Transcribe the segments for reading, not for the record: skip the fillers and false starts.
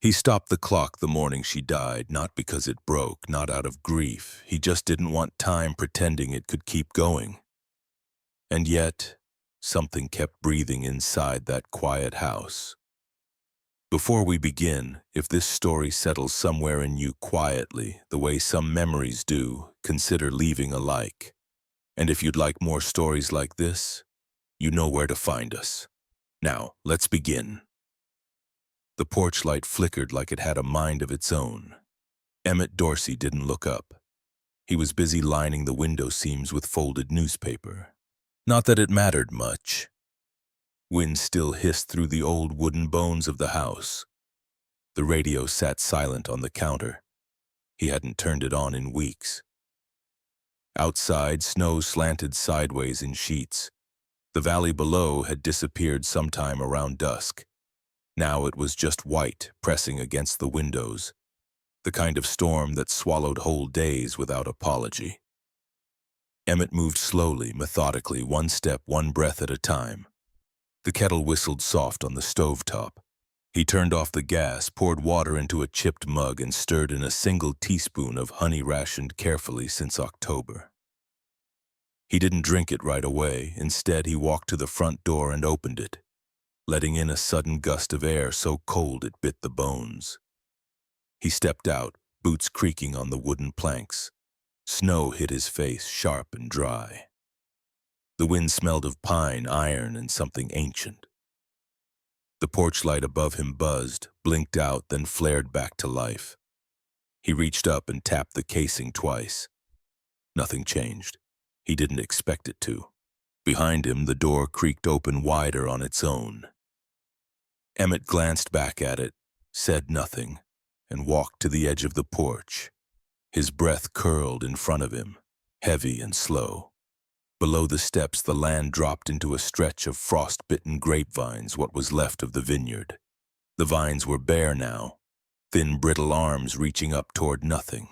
He stopped the clock the morning she died, not because it broke, not out of grief. He just didn't want time pretending it could keep going. And yet, something kept breathing inside that quiet house. Before we begin, if this story settles somewhere in you quietly, the way some memories do, consider leaving a like. And if you'd like more stories like this, you know where to find us. Now, let's begin. The porch light flickered like it had a mind of its own. Emmett Dorsey didn't look up. He was busy lining the window seams with folded newspaper. Not that it mattered much. Wind still hissed through the old wooden bones of the house. The radio sat silent on the counter. He hadn't turned it on in weeks. Outside, snow slanted sideways in sheets. The valley below had disappeared sometime around dusk. Now it was just white, pressing against the windows, the kind of storm that swallowed whole days without apology. Emmett moved slowly, methodically, one step, one breath at a time. The kettle whistled soft on the stovetop. He turned off the gas, poured water into a chipped mug, and stirred in a single teaspoon of honey rationed carefully since October. He didn't drink it right away. Instead, he walked to the front door and opened it, letting in a sudden gust of air so cold it bit the bones. He stepped out, boots creaking on the wooden planks. Snow hit his face, sharp and dry. The wind smelled of pine, iron, and something ancient. The porch light above him buzzed, blinked out, then flared back to life. He reached up and tapped the casing twice. Nothing changed. He didn't expect it to. Behind him, the door creaked open wider on its own. Emmett glanced back at it, said nothing, and walked to the edge of the porch. His breath curled in front of him, heavy and slow. Below the steps, the land dropped into a stretch of frost-bitten grapevines, what was left of the vineyard. The vines were bare now, thin, brittle arms reaching up toward nothing.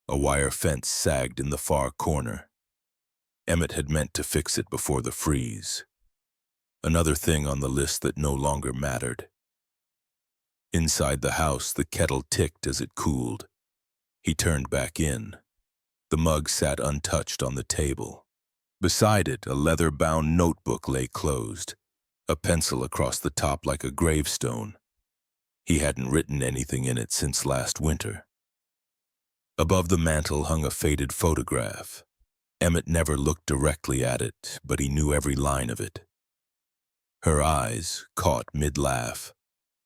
A wire fence sagged in the far corner. Emmett had meant to fix it before the freeze. Another thing on the list that no longer mattered. Inside the house, the kettle ticked as it cooled. He turned back in. The mug sat untouched on the table. Beside it, a leather-bound notebook lay closed, a pencil across the top like a gravestone. He hadn't written anything in it since last winter. Above the mantel hung a faded photograph. Emmett never looked directly at it, but he knew every line of it. Her eyes caught mid-laugh,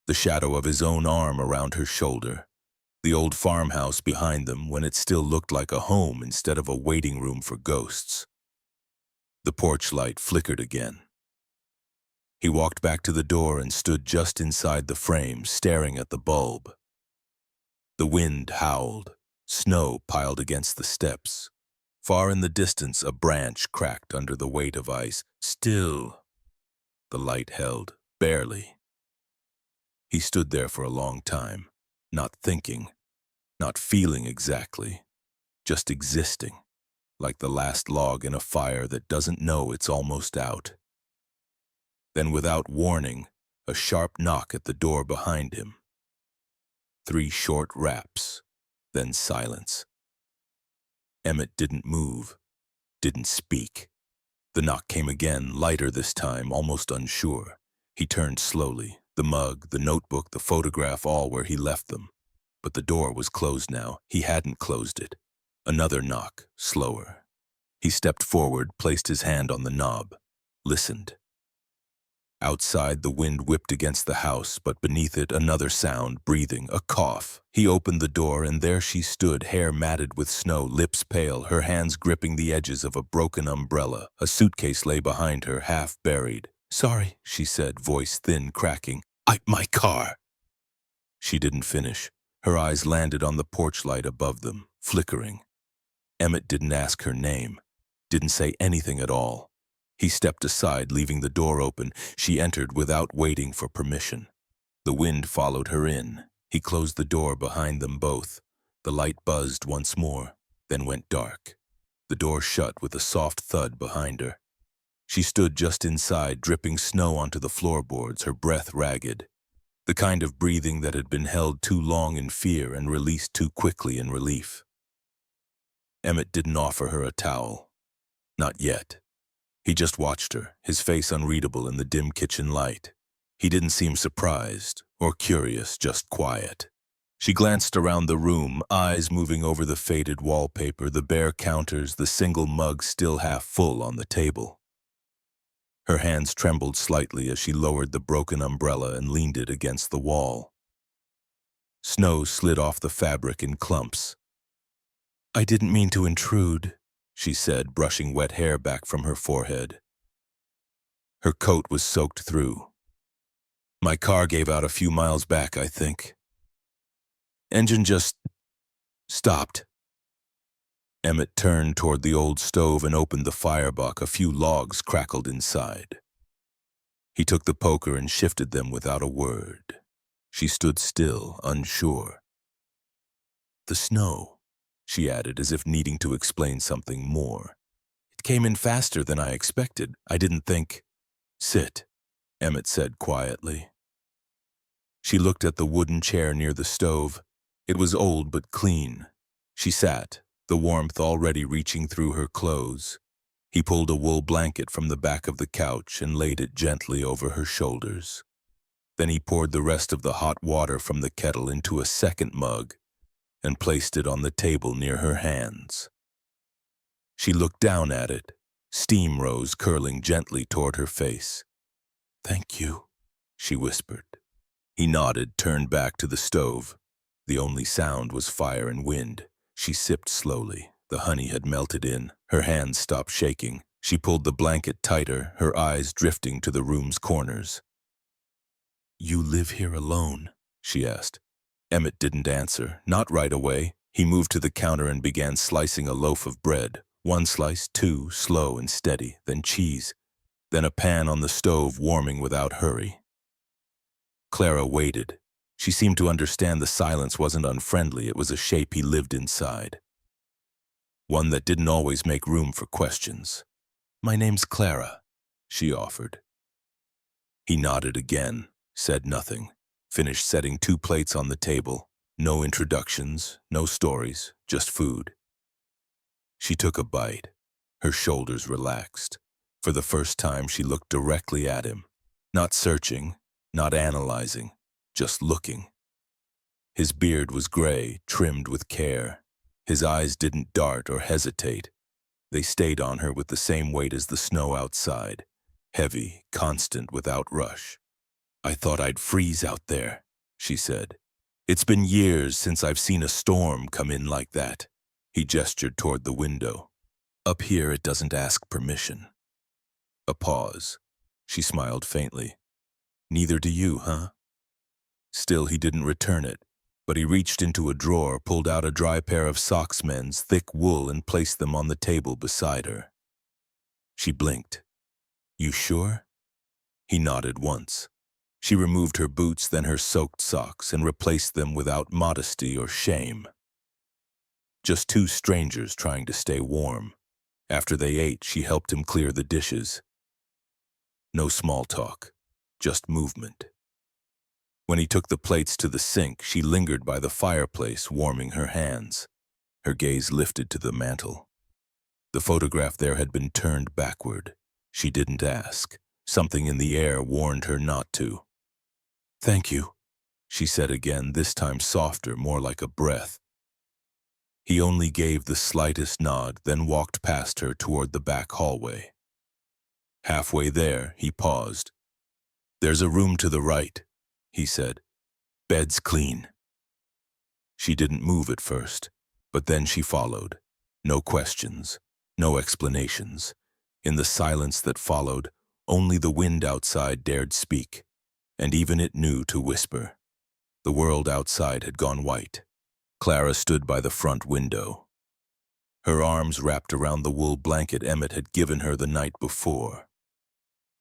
the shadow of his own arm around her shoulder, the old farmhouse behind them when it still looked like a home instead of a waiting room for ghosts. The porch light flickered again. He walked back to the door and stood just inside the frame, staring at the bulb. The wind howled. Snow piled against the steps. Far in the distance, a branch cracked under the weight of ice. Still, the light held, barely. He stood there for a long time, not thinking, not feeling exactly, just existing, like the last log in a fire that doesn't know it's almost out. Then, without warning, a sharp knock at the door behind him. 3 short raps, then silence. Emmett didn't move, didn't speak. The knock came again, lighter this time, almost unsure. He turned slowly, the mug, the notebook, the photograph, all where he left them. But the door was closed now. He hadn't closed it. Another knock, slower. He stepped forward, placed his hand on the knob, listened. Outside, the wind whipped against the house, but beneath it, another sound, breathing, a cough. He opened the door, and there she stood, hair matted with snow, lips pale, her hands gripping the edges of a broken umbrella. A suitcase lay behind her, half buried. "Sorry," she said, voice thin, cracking. My car." She didn't finish. Her eyes landed on the porch light above them, flickering. Emmett didn't ask her name, didn't say anything at all. He stepped aside, leaving the door open. She entered without waiting for permission. The wind followed her in. He closed the door behind them both. The light buzzed once more, then went dark. The door shut with a soft thud behind her. She stood just inside, dripping snow onto the floorboards, her breath ragged. the kind of breathing that had been held too long in fear and released too quickly in relief. Emmett didn't offer her a towel. Not yet. He just watched her, his face unreadable in the dim kitchen light. He didn't seem surprised or curious, just quiet. She glanced around the room, eyes moving over the faded wallpaper, the bare counters, the single mug still half full on the table. Her hands trembled slightly as she lowered the broken umbrella and leaned it against the wall. Snow slid off the fabric in clumps. "I didn't mean to intrude," she said, brushing wet hair back from her forehead. Her coat was soaked through. "My car gave out a few miles back, I think. Engine just stopped." Emmett turned toward the old stove and opened the firebuck. A few logs crackled inside. He took the poker and shifted them without a word. She stood still, unsure. "The snow," she added, as if needing to explain something more. "It came in faster than I expected. I didn't think—" "Sit," Emmett said quietly. She looked at the wooden chair near the stove. It was old but clean. She sat, the warmth already reaching through her clothes. He pulled a wool blanket from the back of the couch and laid it gently over her shoulders. Then he poured the rest of the hot water from the kettle into a second mug and placed it on the table near her hands. She looked down at it. Steam rose, curling gently toward her face. "Thank you," she whispered. He nodded, turned back to the stove. The only sound was fire and wind. She sipped slowly. The honey had melted in. Her hands stopped shaking. She pulled the blanket tighter, her eyes drifting to the room's corners. "You live here alone?" she asked. Emmett didn't answer, not right away. He moved to the counter and began slicing a loaf of bread. One slice, two, slow and steady, then cheese, then a pan on the stove warming without hurry. Clara waited. She seemed to understand the silence wasn't unfriendly, it was a shape he lived inside. One that didn't always make room for questions. "My name's Clara," she offered. He nodded again, said nothing, finished setting 2 plates on the table. No introductions, no stories, just food. She took a bite. Her shoulders relaxed. For the first time, she looked directly at him. Not searching, not analyzing, just looking. His beard was gray, trimmed with care. His eyes didn't dart or hesitate. They stayed on her with the same weight as the snow outside, heavy, constant, without rush. "I thought I'd freeze out there," she said. "It's been years since I've seen a storm come in like that." He gestured toward the window. "Up here it doesn't ask permission." A pause. She smiled faintly. "Neither do you, huh?" Still, he didn't return it, but he reached into a drawer, pulled out a dry pair of socks, men's thick wool, and placed them on the table beside her. She blinked. "You sure?" He nodded once. She removed her boots, then her soaked socks, and replaced them without modesty or shame. Just 2 strangers trying to stay warm. After they ate, she helped him clear the dishes. No small talk, just movement. When he took the plates to the sink, she lingered by the fireplace, warming her hands. Her gaze lifted to the mantel. The photograph there had been turned backward. She didn't ask. Something in the air warned her not to. "Thank you," she said again, this time softer, more like a breath. He only gave the slightest nod, then walked past her toward the back hallway. Halfway there, he paused. "There's a room to the right," he said. "Bed's clean." She didn't move at first, but then she followed. No questions, no explanations. In the silence that followed, only the wind outside dared speak, and even it knew to whisper. The world outside had gone white. Clara stood by the front window. Her arms wrapped around the wool blanket Emmett had given her the night before.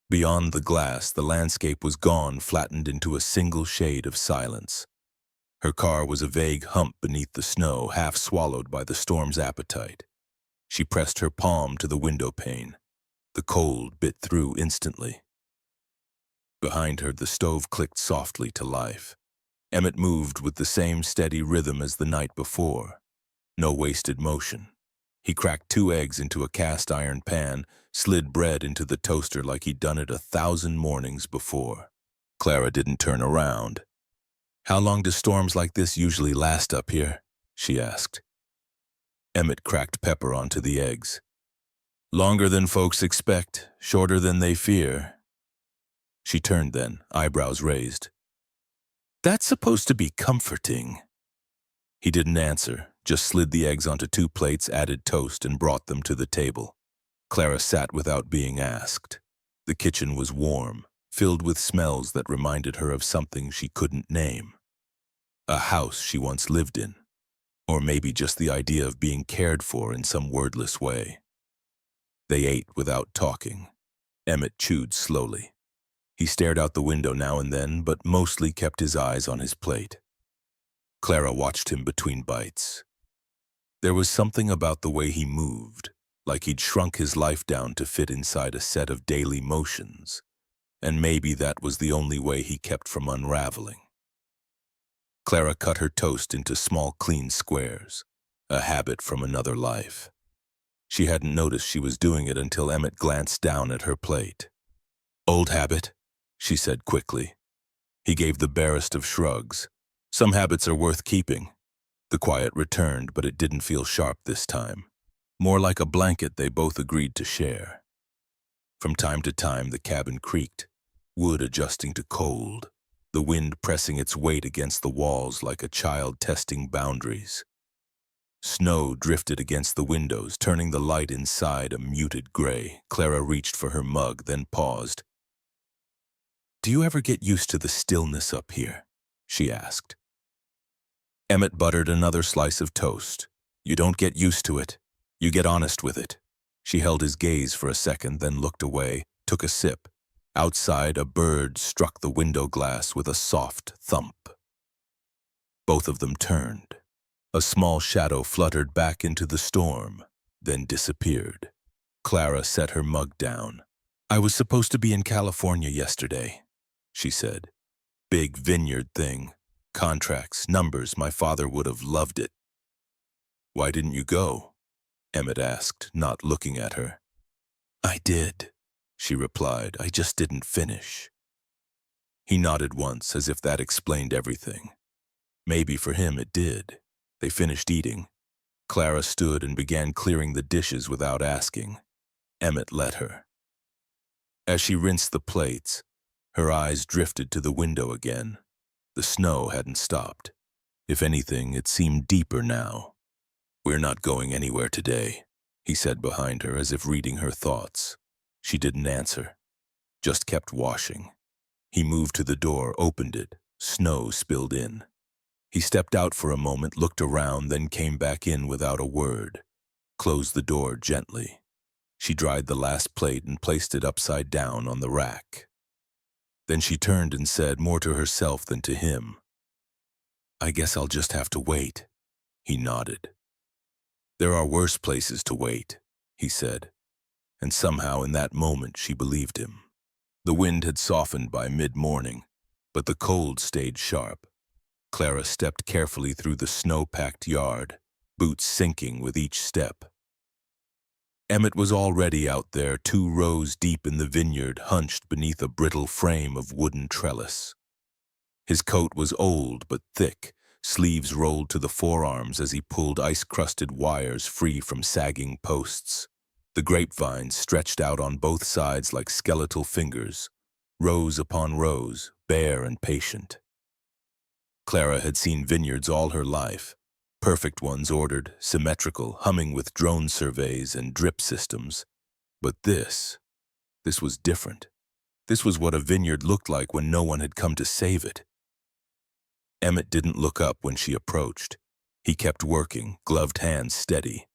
Beyond the glass, the landscape was gone, flattened into a single shade of silence. Her car was a vague hump beneath the snow, half swallowed by the storm's appetite. She pressed her palm to the window pane. The cold bit through instantly. Behind her, the stove clicked softly to life. Emmett moved with the same steady rhythm as the night before. No wasted motion. He cracked 2 eggs into a cast-iron pan, slid bread into the toaster like he'd done it 1,000 mornings before. Clara didn't turn around. "How long do storms like this usually last up here?" she asked. Emmett cracked pepper onto the eggs. "Longer than folks expect, shorter than they fear." She turned then, eyebrows raised. "That's supposed to be comforting." He didn't answer, just slid the eggs onto 2 plates, added toast, and brought them to the table. Clara sat without being asked. The kitchen was warm, filled with smells that reminded her of something she couldn't name. A house she once lived in, or maybe just the idea of being cared for in some wordless way. They ate without talking. Emmett chewed slowly. He stared out the window now and then, but mostly kept his eyes on his plate. Clara watched him between bites. There was something about the way he moved, like he'd shrunk his life down to fit inside a set of daily motions, and maybe that was the only way he kept from unraveling. Clara cut her toast into small, clean squares, a habit from another life. She hadn't noticed she was doing it until Emmett glanced down at her plate. "Old habit," she said quickly. He gave the barest of shrugs. "Some habits are worth keeping." The quiet returned, but it didn't feel sharp this time. More like a blanket they both agreed to share. From time to time, the cabin creaked, wood adjusting to cold, the wind pressing its weight against the walls like a child testing boundaries. Snow drifted against the windows, turning the light inside a muted gray. Clara reached for her mug, then paused. "Do you ever get used to the stillness up here?" she asked. Emmett buttered another slice of toast. "You don't get used to it. You get honest with it." She held his gaze for a second, then looked away, took a sip. Outside, a bird struck the window glass with a soft thump. Both of them turned. A small shadow fluttered back into the storm, then disappeared. Clara set her mug down. "I was supposed to be in California yesterday," she said. "Big vineyard thing. Contracts, numbers, my father would have loved it." "Why didn't you go?" Emmett asked, not looking at her. "I did," she replied. "I just didn't finish." He nodded once, as if that explained everything. Maybe for him it did. They finished eating. Clara stood and began clearing the dishes without asking. Emmett let her. As she rinsed the plates, her eyes drifted to the window again. The snow hadn't stopped. If anything, it seemed deeper now. "We're not going anywhere today," he said behind her, as if reading her thoughts. She didn't answer, just kept washing. He moved to the door, opened it. Snow spilled in. He stepped out for a moment, looked around, then came back in without a word. Closed the door gently. She dried the last plate and placed it upside down on the rack. Then she turned and said, more to herself than to him, "I guess I'll just have to wait." He nodded. "There are worse places to wait," he said, and somehow in that moment she believed him. The wind had softened by mid-morning, but the cold stayed sharp. Clara stepped carefully through the snow-packed yard, boots sinking with each step. Emmett was already out there, 2 rows deep in the vineyard, hunched beneath a brittle frame of wooden trellis. His coat was old but thick, sleeves rolled to the forearms as he pulled ice-crusted wires free from sagging posts. The grapevines stretched out on both sides like skeletal fingers, rows upon rows, bare and patient. Clara had seen vineyards all her life, perfect ones ordered, symmetrical, humming with drone surveys and drip systems. But this was different. This was what a vineyard looked like when no one had come to save it. Emmett didn't look up when she approached. He kept working, gloved hands steady.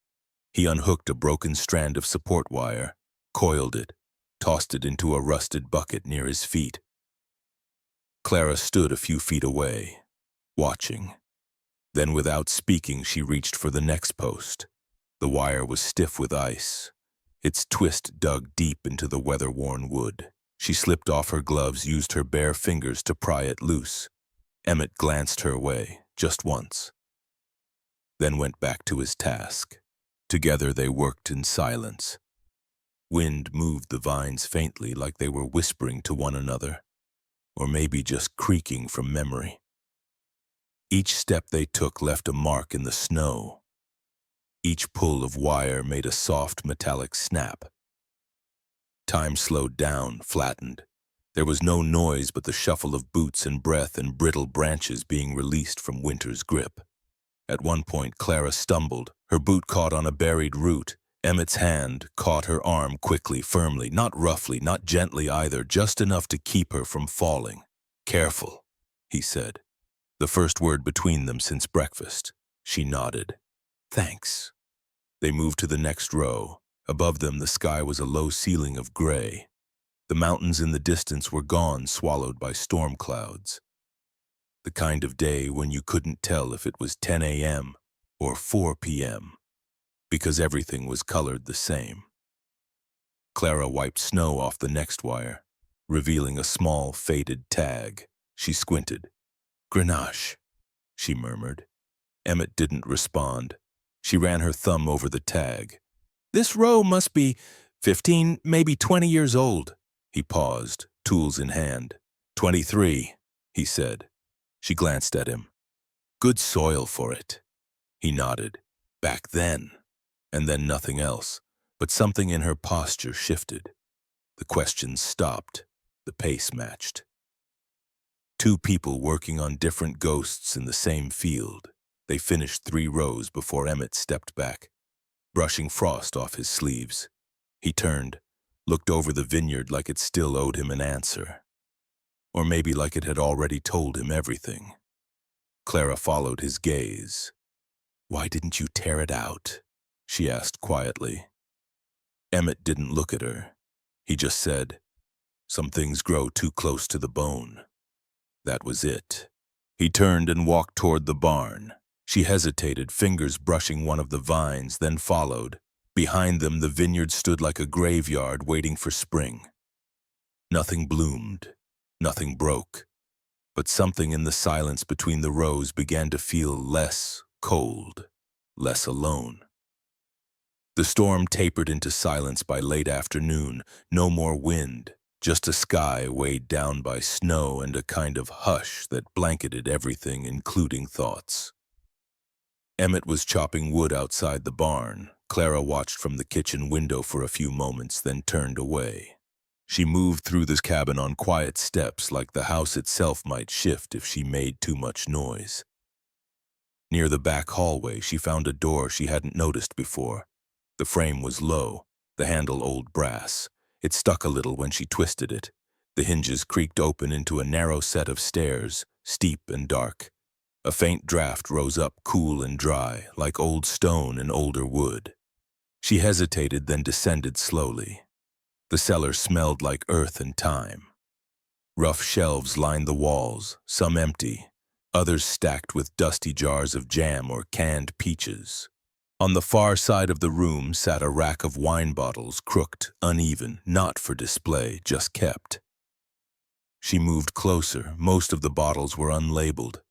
He unhooked a broken strand of support wire, coiled it, tossed it into a rusted bucket near his feet. Clara stood a few feet away, watching. Then without speaking, she reached for the next post. The wire was stiff with ice, its twist dug deep into the weather-worn wood. She slipped off her gloves, used her bare fingers to pry it loose. Emmett glanced her way, just once, then went back to his task. Together they worked in silence. Wind moved the vines faintly, like they were whispering to one another, or maybe just creaking from memory. Each step they took left a mark in the snow. Each pull of wire made a soft metallic snap. Time slowed down, flattened. There was no noise but the shuffle of boots and breath and brittle branches being released from winter's grip. At one point, Clara stumbled. Her boot caught on a buried root. Emmett's hand caught her arm quickly, firmly, not roughly, not gently either, just enough to keep her from falling. "Careful," he said. The first word between them since breakfast. She nodded. "Thanks." They moved to the next row. Above them, the sky was a low ceiling of gray. The mountains in the distance were gone, swallowed by storm clouds. The kind of day when you couldn't tell if it was 10 a.m. or 4 p.m., because everything was colored the same. Clara wiped snow off the next wire, revealing a small, faded tag. She squinted. "Grenache," she murmured. Emmett didn't respond. She ran her thumb over the tag. "This row must be 15, maybe 20 years old." He paused, tools in hand. 23, he said. She glanced at him. "Good soil for it." He nodded. "Back then." And then nothing else, but something in her posture shifted. The questions stopped. The pace matched. Two people working on different ghosts in the same field. They finished 3 rows before Emmett stepped back, brushing frost off his sleeves. He turned, looked over the vineyard like it still owed him an answer. Or maybe like it had already told him everything. Clara followed his gaze. "Why didn't you tear it out?" she asked quietly. Emmett didn't look at her. He just said, "Some things grow too close to the bone." That was it. He turned and walked toward the barn. She hesitated, fingers brushing one of the vines, then followed. Behind them, the vineyard stood like a graveyard waiting for spring. Nothing bloomed, nothing broke, but something in the silence between the rows began to feel less cold, less alone. The storm tapered into silence by late afternoon. No more wind, just a sky weighed down by snow and a kind of hush that blanketed everything, including thoughts. Emmett was chopping wood outside the barn. Clara watched from the kitchen window for a few moments, then turned away. She moved through this cabin on quiet steps, like the house itself might shift if she made too much noise. Near the back hallway, she found a door she hadn't noticed before. The frame was low, the handle old brass. It stuck a little when she twisted it. The hinges creaked open into a narrow set of stairs, steep and dark. A faint draft rose up, cool and dry, like old stone and older wood. She hesitated, then descended slowly. The cellar smelled like earth and time. Rough shelves lined the walls, some empty, others stacked with dusty jars of jam or canned peaches. On the far side of the room sat a rack of wine bottles, crooked, uneven, not for display, just kept. She moved closer. Most of the bottles were unlabeled.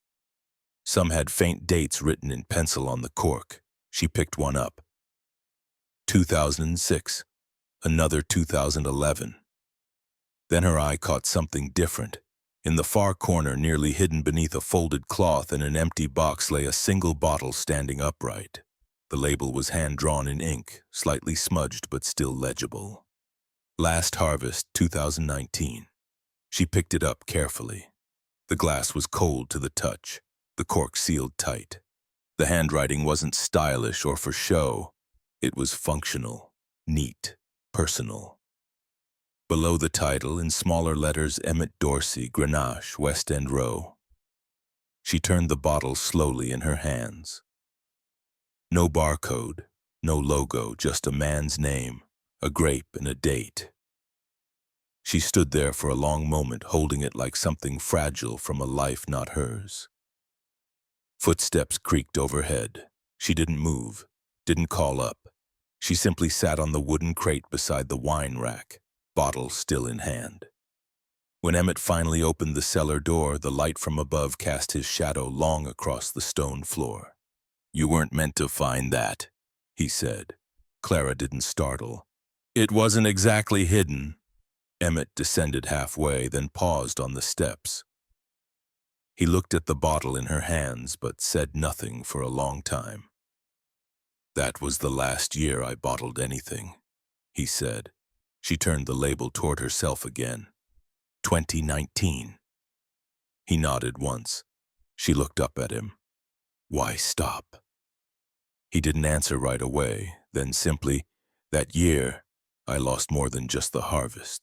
Some had faint dates written in pencil on the cork. She picked one up. 2006. Another 2011. Then her eye caught something different. In the far corner, nearly hidden beneath a folded cloth in an empty box, lay a single bottle standing upright. The label was hand-drawn in ink, slightly smudged but still legible. Last harvest, 2019. She picked it up carefully. The glass was cold to the touch, the cork sealed tight. The handwriting wasn't stylish or for show. It was functional, neat, personal. Below the title, in smaller letters, Emmett Dorsey, Grenache, West End Row. She turned the bottle slowly in her hands. No barcode, no logo, just a man's name, a grape and a date. She stood there for a long moment, holding it like something fragile from a life not hers. Footsteps creaked overhead. She didn't move, didn't call up. She simply sat on the wooden crate beside the wine rack, bottle still in hand. When Emmett finally opened the cellar door, the light from above cast his shadow long across the stone floor. "You weren't meant to find that," he said. Clara didn't startle. "It wasn't exactly hidden." Emmett descended halfway, then paused on the steps. He looked at the bottle in her hands, but said nothing for a long time. "That was the last year I bottled anything," he said. She turned the label toward herself again. 2019. He nodded once. She looked up at him. "Why stop?" He didn't answer right away, then simply, "That year, I lost more than just the harvest."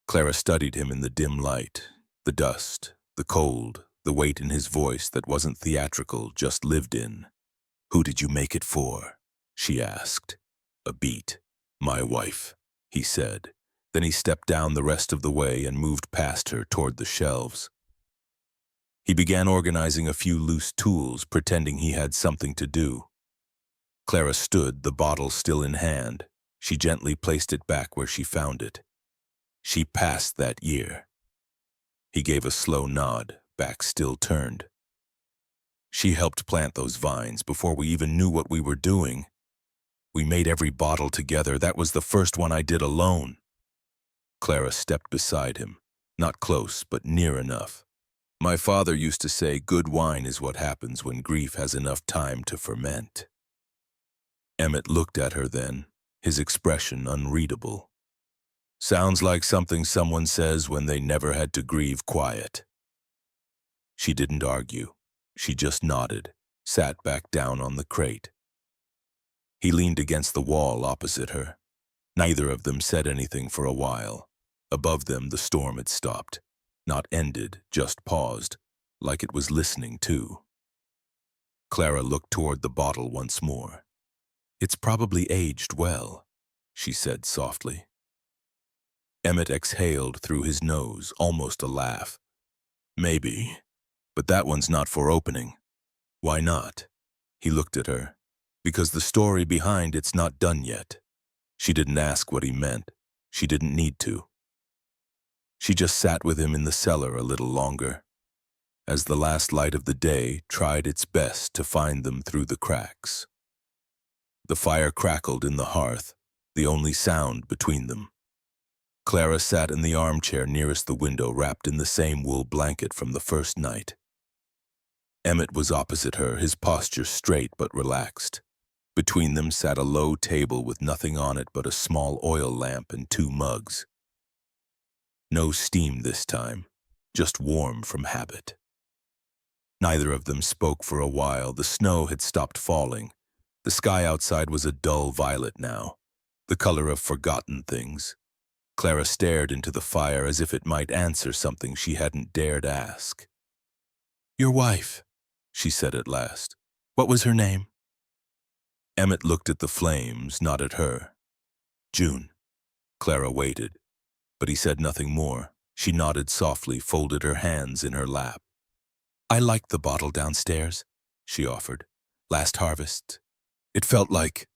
Clara studied him in the dim light, the dust, the cold, the weight in his voice that wasn't theatrical, just lived in. "Who did you make it for?" she asked. "A beat. My wife," he said. Then he stepped down the rest of the way and moved past her toward the shelves. He began organizing a few loose tools, pretending he had something to do. Clara stood, the bottle still in hand. She gently placed it back where she found it. "She passed that year." He gave a slow nod, back still turned. "She helped plant those vines before we even knew what we were doing. We made every bottle together. That was the first one I did alone." Clara stepped beside him, not close, but near enough. "My father used to say good wine is what happens when grief has enough time to ferment." Emmett looked at her then, his expression unreadable. "Sounds like something someone says when they never had to grieve quiet." She didn't argue. She just nodded, sat back down on the crate. He leaned against the wall opposite her. Neither of them said anything for a while. Above them, the storm had stopped. Not ended, just paused, like it was listening too. Clara looked toward the bottle once more. "It's probably aged well," she said softly. Emmett exhaled through his nose, almost a laugh. "Maybe, but that one's not for opening." "Why not?" He looked at her. "Because the story behind it's not done yet." She didn't ask what he meant. She didn't need to. She just sat with him in the cellar a little longer, as the last light of the day tried its best to find them through the cracks. The fire crackled in the hearth, the only sound between them. Clara sat in the armchair nearest the window, wrapped in the same wool blanket from the first night. Emmett was opposite her, his posture straight but relaxed. Between them sat a low table with nothing on it but a small oil lamp and 2 mugs. No steam this time, just warm from habit. Neither of them spoke for a while. The snow had stopped falling. The sky outside was a dull violet now, the color of forgotten things. Clara stared into the fire as if it might answer something she hadn't dared ask. "Your wife," she said at last. "What was her name?" Emmett looked at the flames, not at her. "June." Clara waited, but he said nothing more. She nodded softly, folded her hands in her lap. "I liked the bottle downstairs," she offered. "Last harvest. It felt like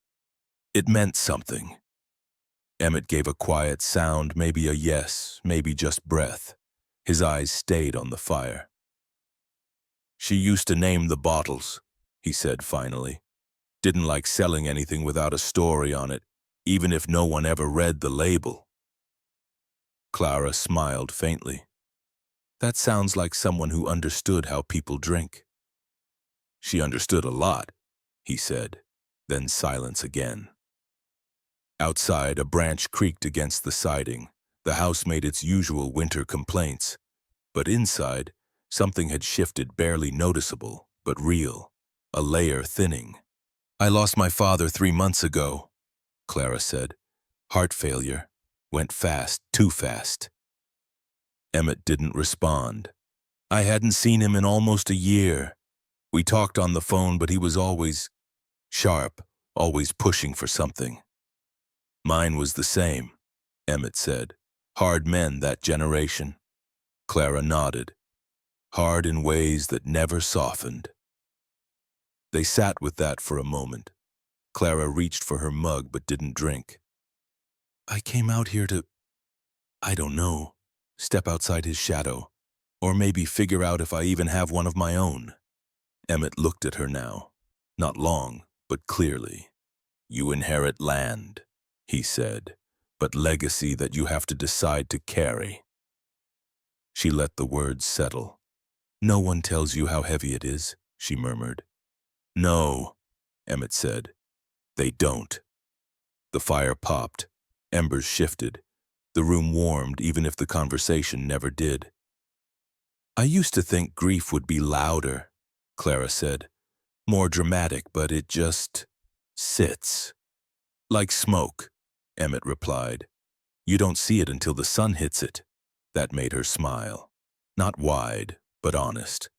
it meant something." Emmett gave a quiet sound, maybe a yes, maybe just breath. His eyes stayed on the fire. "She used to name the bottles," he said finally. "Didn't like selling anything without a story on it, even if no one ever read the label." Clara smiled faintly. "That sounds like someone who understood how people drink." "She understood a lot," he said, then silence again. Outside, a branch creaked against the siding. The house made its usual winter complaints. But inside, something had shifted, barely noticeable, but real. A layer thinning. "I lost my father 3 months ago," Clara said. "Heart failure. Went fast, too fast." Emmett didn't respond. "I hadn't seen him in almost a year. We talked on the phone, but he was always sharp, always pushing for something." "Mine was the same," Emmett said. "Hard men, that generation." Clara nodded. "Hard in ways that never softened." They sat with that for a moment. Clara reached for her mug but didn't drink. "I came out here to, I don't know, step outside his shadow, or maybe figure out if I even have one of my own. Emmett looked at her now, not long, but clearly. You inherit land, he said, but legacy that you have to decide to carry. She let the words settle. No one tells you how heavy it is, she murmured. No, Emmett said. They don't. The fire popped. Embers shifted. The room warmed even if the conversation never did. I used to think grief would be louder, Clara said. More dramatic, but it just sits. Like smoke, Emmett replied. You don't see it until the sun hits it. That made her smile. Not wide, but honest.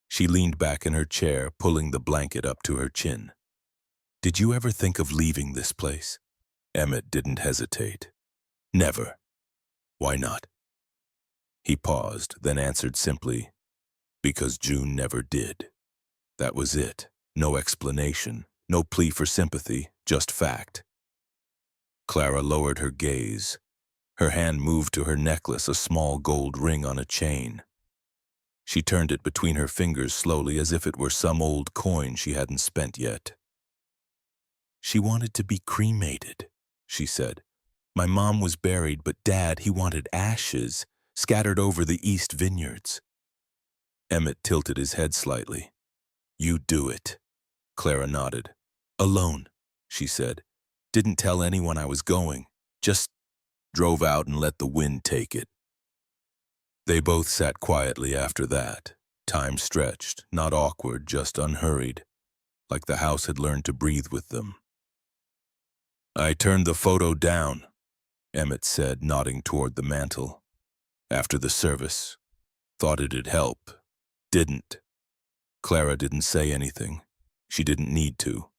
She leaned back in her chair, pulling the blanket up to her chin. Did you ever think of leaving this place? Emmett didn't hesitate. Never. Why not? He paused, then answered simply, because June never did. That was it. No explanation, no plea for sympathy, just fact. Clara lowered her gaze. Her hand moved to her necklace, a small gold ring on a chain. She turned it between her fingers slowly as if it were some old coin she hadn't spent yet. She wanted to be cremated, she said. My mom was buried, but Dad, he wanted ashes scattered over the east vineyards. Emmett tilted his head slightly. You do it. Clara nodded. Alone, she said. Didn't tell anyone I was going. Just drove out and let the wind take it. They both sat quietly after that. Time stretched, not awkward, just unhurried, like the house had learned to breathe with them. I turned the photo down, Emmett said, nodding toward the mantel. After the service. Thought it'd help. Didn't. Clara didn't say anything. She didn't need to.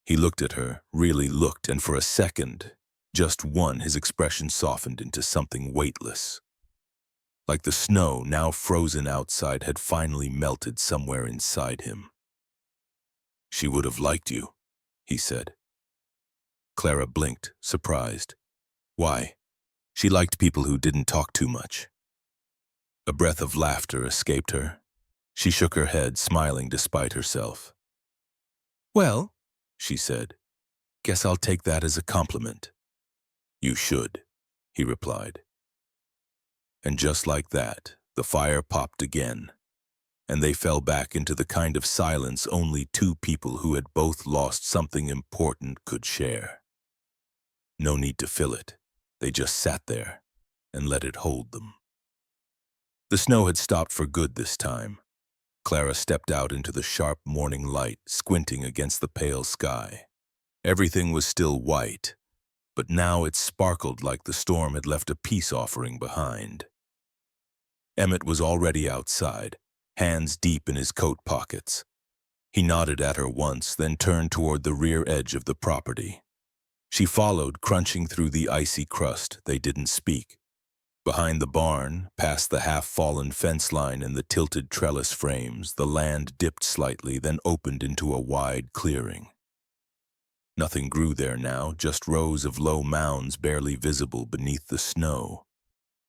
He looked at her, really looked, and for a second, just one, his expression softened into something weightless. Like the snow, now frozen outside, had finally melted somewhere inside him. She would have liked you, he said. Clara blinked, surprised. Why? She liked people who didn't talk too much. A breath of laughter escaped her. She shook her head, smiling despite herself. Well, she said, guess I'll take that as a compliment. You should, he replied. And just like that, the fire popped again, and they fell back into the kind of silence only two people who had both lost something important could share. No need to fill it. They just sat there and let it hold them. The snow had stopped for good this time. Clara stepped out into the sharp morning light, squinting against the pale sky. Everything was still white, but now it sparkled like the storm had left a peace offering behind. Emmett was already outside, hands deep in his coat pockets. He nodded at her once, then turned toward the rear edge of the property. She followed, crunching through the icy crust. They didn't speak. Behind the barn, past the half-fallen fence line and the tilted trellis frames, the land dipped slightly, then opened into a wide clearing. Nothing grew there now, just rows of low mounds barely visible beneath the snow.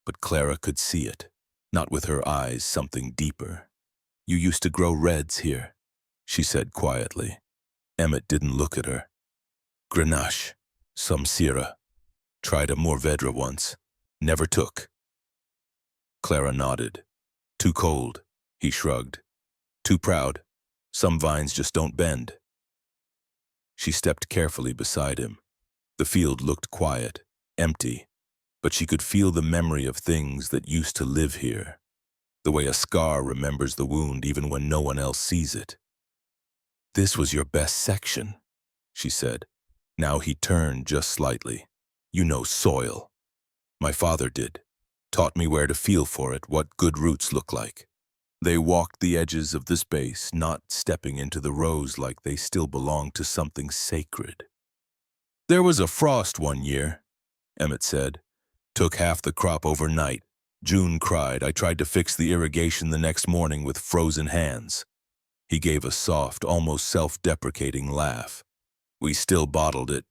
But Clara could see it, not with her eyes, something deeper. You used to grow reds here, she said quietly. Emmett didn't look at her. Grenache, some Syrah. Tried a Mourvedre once. Never took. Clara nodded. Too cold, he shrugged. Too proud. Some vines just don't bend. She stepped carefully beside him. The field looked quiet, empty, but she could feel the memory of things that used to live here, the way a scar remembers the wound even when no one else sees it. This was your best section, she said. Now he turned just slightly. You know soil. My father did. Taught me where to feel for it, what good roots look like. They walked the edges of the space, not stepping into the rows like they still belonged to something sacred. There was a frost one year, Emmett said. Took half the crop overnight. June cried. I tried to fix the irrigation the next morning with frozen hands. He gave a soft, almost self-deprecating laugh. We still bottled it,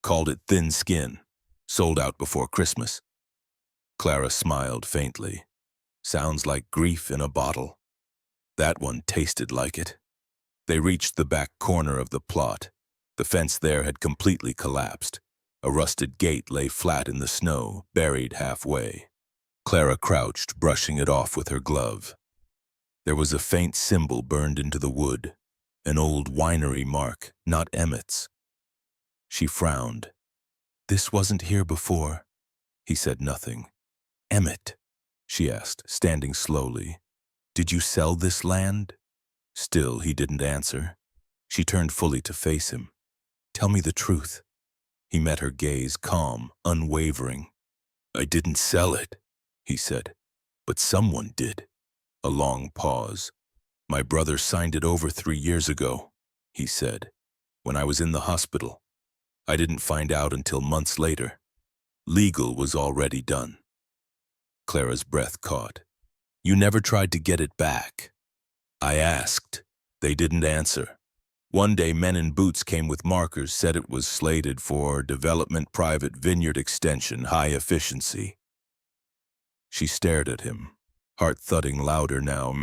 called it thin skin, sold out before Christmas. Clara smiled faintly. Sounds like grief in a bottle. That one tasted like it. They reached the back corner of the plot. The fence there had completely collapsed. A rusted gate lay flat in the snow, buried halfway. Clara crouched, brushing it off with her glove. There was a faint symbol burned into the wood, an old winery mark, not Emmett's. She frowned. "This wasn't here before." He said nothing. "Emmett," she asked, standing slowly, "did you sell this land?" Still, he didn't answer. She turned fully to face him. "Tell me the truth." He met her gaze, calm, unwavering. "I didn't sell it," he said, "but someone did." A long pause. "My brother signed it over 3 years ago," he said, "when I was in the hospital. I didn't find out until months later. Legal was already done." Clara's breath caught. "You never tried to get it back?" "I asked. They didn't answer. One day men in boots came with markers, said it was slated for development private vineyard extension, high efficiency." She stared at him, heart thudding louder now.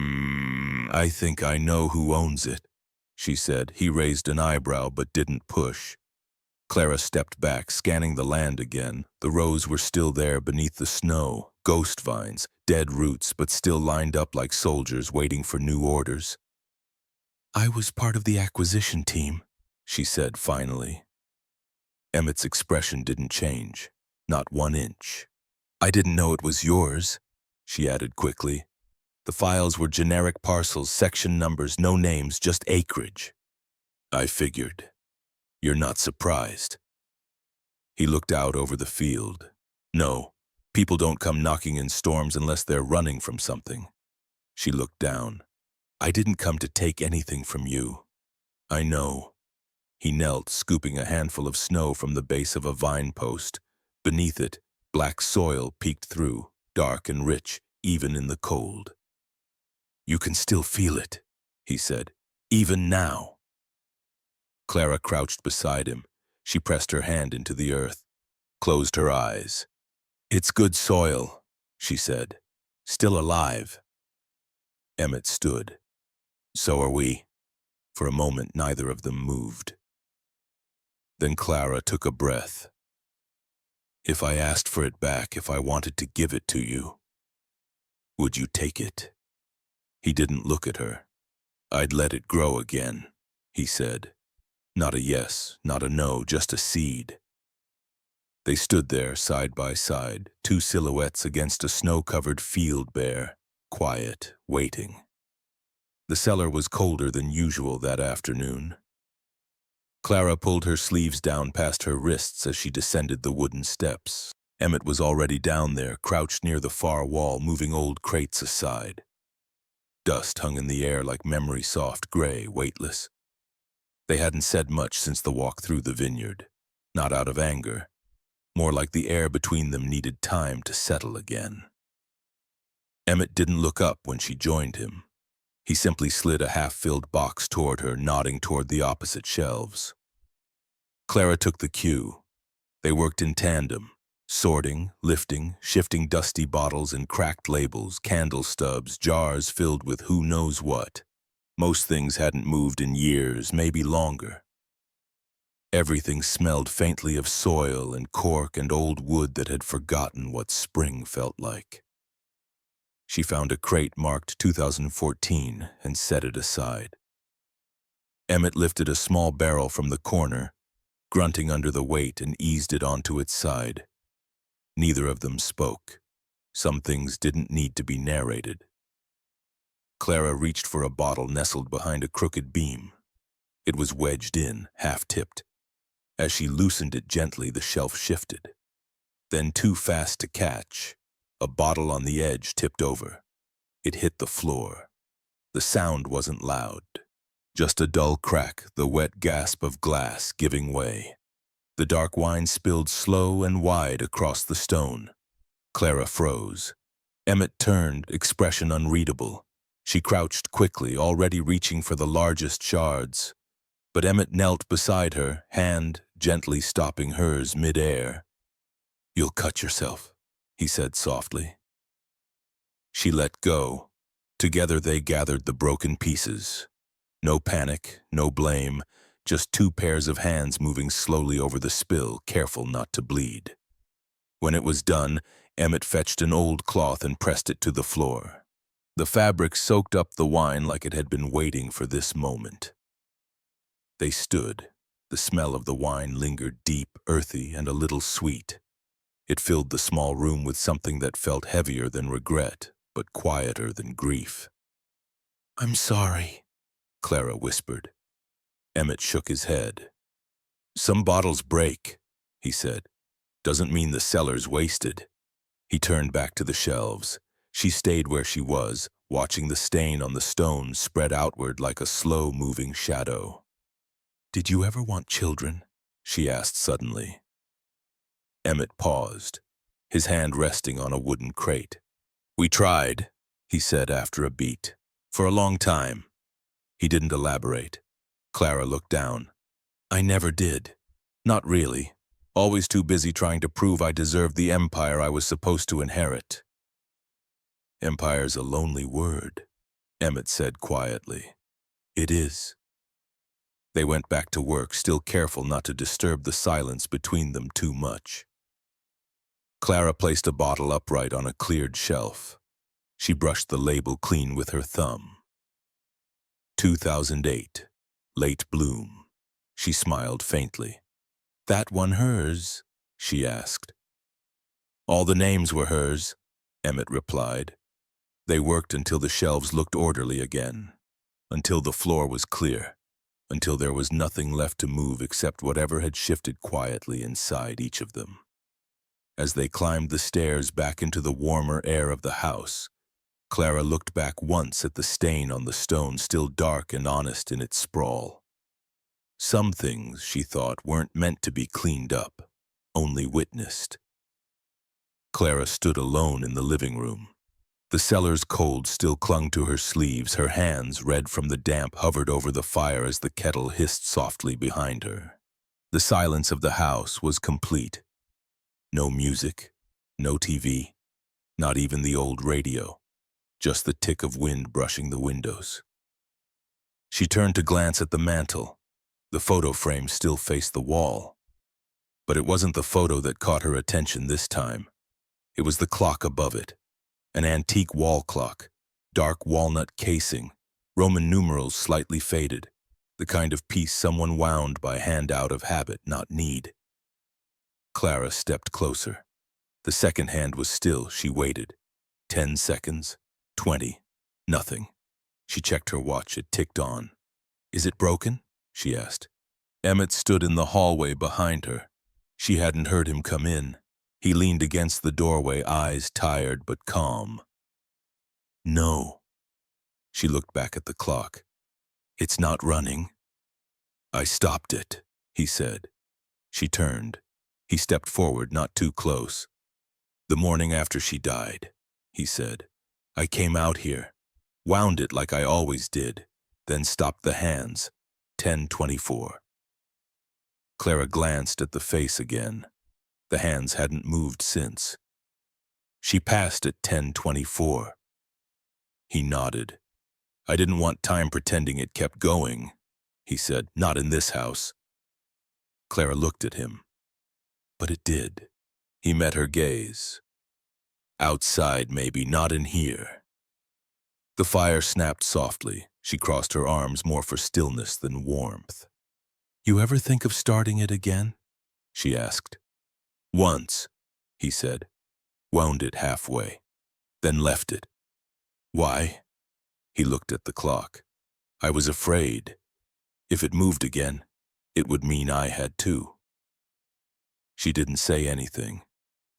"I think I know who owns it," she said. He raised an eyebrow but didn't push. Clara stepped back, scanning the land again. The rows were still there beneath the snow, ghost vines, dead roots, but still lined up like soldiers waiting for new orders. "I was part of the acquisition team," she said finally. Emmett's expression didn't change, not 1 inch. "I didn't know it was yours," she added quickly. "The files were generic parcels, section numbers, no names, just acreage." "I figured. You're not surprised." He looked out over the field. "No, people don't come knocking in storms unless they're running from something." She looked down. "I didn't come to take anything from you." "I know." He knelt, scooping a handful of snow from the base of a vine post. Beneath it, black soil peeked through, dark and rich, even in the cold. "You can still feel it," he said, "even now." Clara crouched beside him. She pressed her hand into the earth, closed her eyes. "It's good soil," she said. "Still alive." Emmett stood. "So are we." For a moment, neither of them moved. Then Clara took a breath. "If I asked for it back, if I wanted to give it to you, would you take it?" He didn't look at her. "I'd let it grow again," he said. Not a yes, not a no, just a seed. They stood there side by side, 2 silhouettes against a snow-covered field bare, quiet, waiting. The cellar was colder than usual that afternoon. Clara pulled her sleeves down past her wrists as she descended the wooden steps. Emmett was already down there, crouched near the far wall, moving old crates aside. Dust hung in the air like memory, soft, gray, weightless. They hadn't said much since the walk through the vineyard. Not out of anger. More like the air between them needed time to settle again. Emmett didn't look up when she joined him. He simply slid a half-filled box toward her, nodding toward the opposite shelves. Clara took the cue. They worked in tandem, sorting, lifting, shifting dusty bottles and cracked labels, candle stubs, jars filled with who knows what. Most things hadn't moved in years, maybe longer. Everything smelled faintly of soil and cork and old wood that had forgotten what spring felt like. She found a crate marked 2014 and set it aside. Emmett lifted a small barrel from the corner, grunting under the weight, and eased it onto its side. Neither of them spoke. Some things didn't need to be narrated. Clara reached for a bottle nestled behind a crooked beam. It was wedged in, half-tipped. As she loosened it gently, the shelf shifted. Then, too fast to catch, a bottle on the edge tipped over. It hit the floor. The sound wasn't loud. Just a dull crack, the wet gasp of glass giving way. The dark wine spilled slow and wide across the stone. Clara froze. Emmett turned, expression unreadable. She crouched quickly, already reaching for the largest shards. But Emmett knelt beside her, hand gently stopping hers mid-air. "You'll cut yourself," he said softly. She let go. Together they gathered the broken pieces. No panic, no blame, just two pairs of hands moving slowly over the spill, careful not to bleed. When it was done, Emmett fetched an old cloth and pressed it to the floor. The fabric soaked up the wine like it had been waiting for this moment. They stood. The smell of the wine lingered deep, earthy, and a little sweet. It filled the small room with something that felt heavier than regret, but quieter than grief. "I'm sorry," Clara whispered. Emmett shook his head. "Some bottles break," he said. "Doesn't mean the cellar's wasted." He turned back to the shelves. She stayed where she was, watching the stain on the stone spread outward like a slow-moving shadow. "Did you ever want children?" she asked suddenly. Emmett paused, his hand resting on a wooden crate. "We tried," he said after a beat. "For a long time." He didn't elaborate. Clara looked down. "I never did. Not really. Always too busy trying to prove I deserved the empire I was supposed to inherit." "Empire's a lonely word," Emmett said quietly. "It is." They went back to work, still careful not to disturb the silence between them too much. Clara placed a bottle upright on a cleared shelf. She brushed the label clean with her thumb. 2008, late bloom. She smiled faintly. "That one hers?" she asked. "All the names were hers," Emmett replied. They worked until the shelves looked orderly again, until the floor was clear, until there was nothing left to move except whatever had shifted quietly inside each of them. As they climbed the stairs back into the warmer air of the house, Clara looked back once at the stain on the stone, still dark and honest in its sprawl. Some things, she thought, weren't meant to be cleaned up, only witnessed. Clara stood alone in the living room. The cellar's cold still clung to her sleeves. Her hands, red from the damp, hovered over the fire as the kettle hissed softly behind her. The silence of the house was complete. No music, no TV, not even the old radio, just the tick of wind brushing the windows. She turned to glance at the mantel. The photo frame still faced the wall. But it wasn't the photo that caught her attention this time. It was the clock above it. An antique wall clock, dark walnut casing, Roman numerals slightly faded, the kind of piece someone wound by hand out of habit, not need. Clara stepped closer. The second hand was still. She waited. 10 seconds, 20, nothing. She checked her watch. It ticked on. "Is it broken?" she asked. Emmett stood in the hallway behind her. She hadn't heard him come in. He leaned against the doorway, eyes tired but calm. "No." She looked back at the clock. "It's not running." "I stopped it," he said. She turned. He stepped forward, not too close. "The morning after she died," he said. "I came out here, wound it like I always did, then stopped the hands. 10:24. Clara glanced at the face again. The hands hadn't moved since. "She passed at 10:24. He nodded. "I didn't want time pretending it kept going," he said. "Not in this house." Clara looked at him. But it did. He met her gaze. "Outside, maybe, not in here." The fire snapped softly. She crossed her arms, more for stillness than warmth. "You ever think of starting it again?" she asked. "Once," he said. "Wound it halfway, then left it." "Why?" He looked at the clock. "I was afraid. If it moved again, it would mean I had too." She didn't say anything,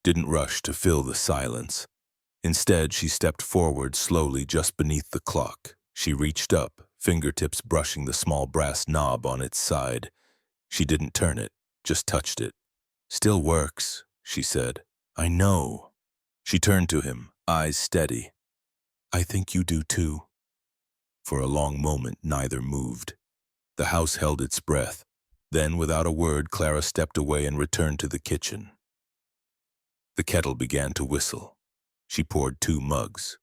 didn't rush to fill the silence. Instead, she stepped forward slowly just beneath the clock. She reached up, fingertips brushing the small brass knob on its side. She didn't turn it, just touched it. "Still works," she said. "I know." She turned to him, eyes steady. "I think you do too." For a long moment, neither moved. The house held its breath. Then, without a word, Clara stepped away and returned to the kitchen. The kettle began to whistle. She poured 2 mugs.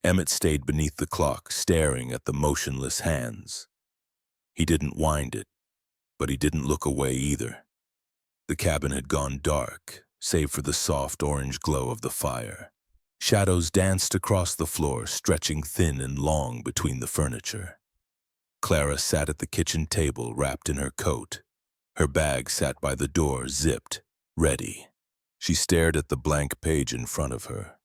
Emmett stayed beneath the clock, staring at the motionless hands. He didn't wind it, but he didn't look away either. The cabin had gone dark, save for the soft orange glow of the fire. Shadows danced across the floor, stretching thin and long between the furniture. Clara sat at the kitchen table, wrapped in her coat. Her bag sat by the door, zipped, ready. She stared at the blank page in front of her.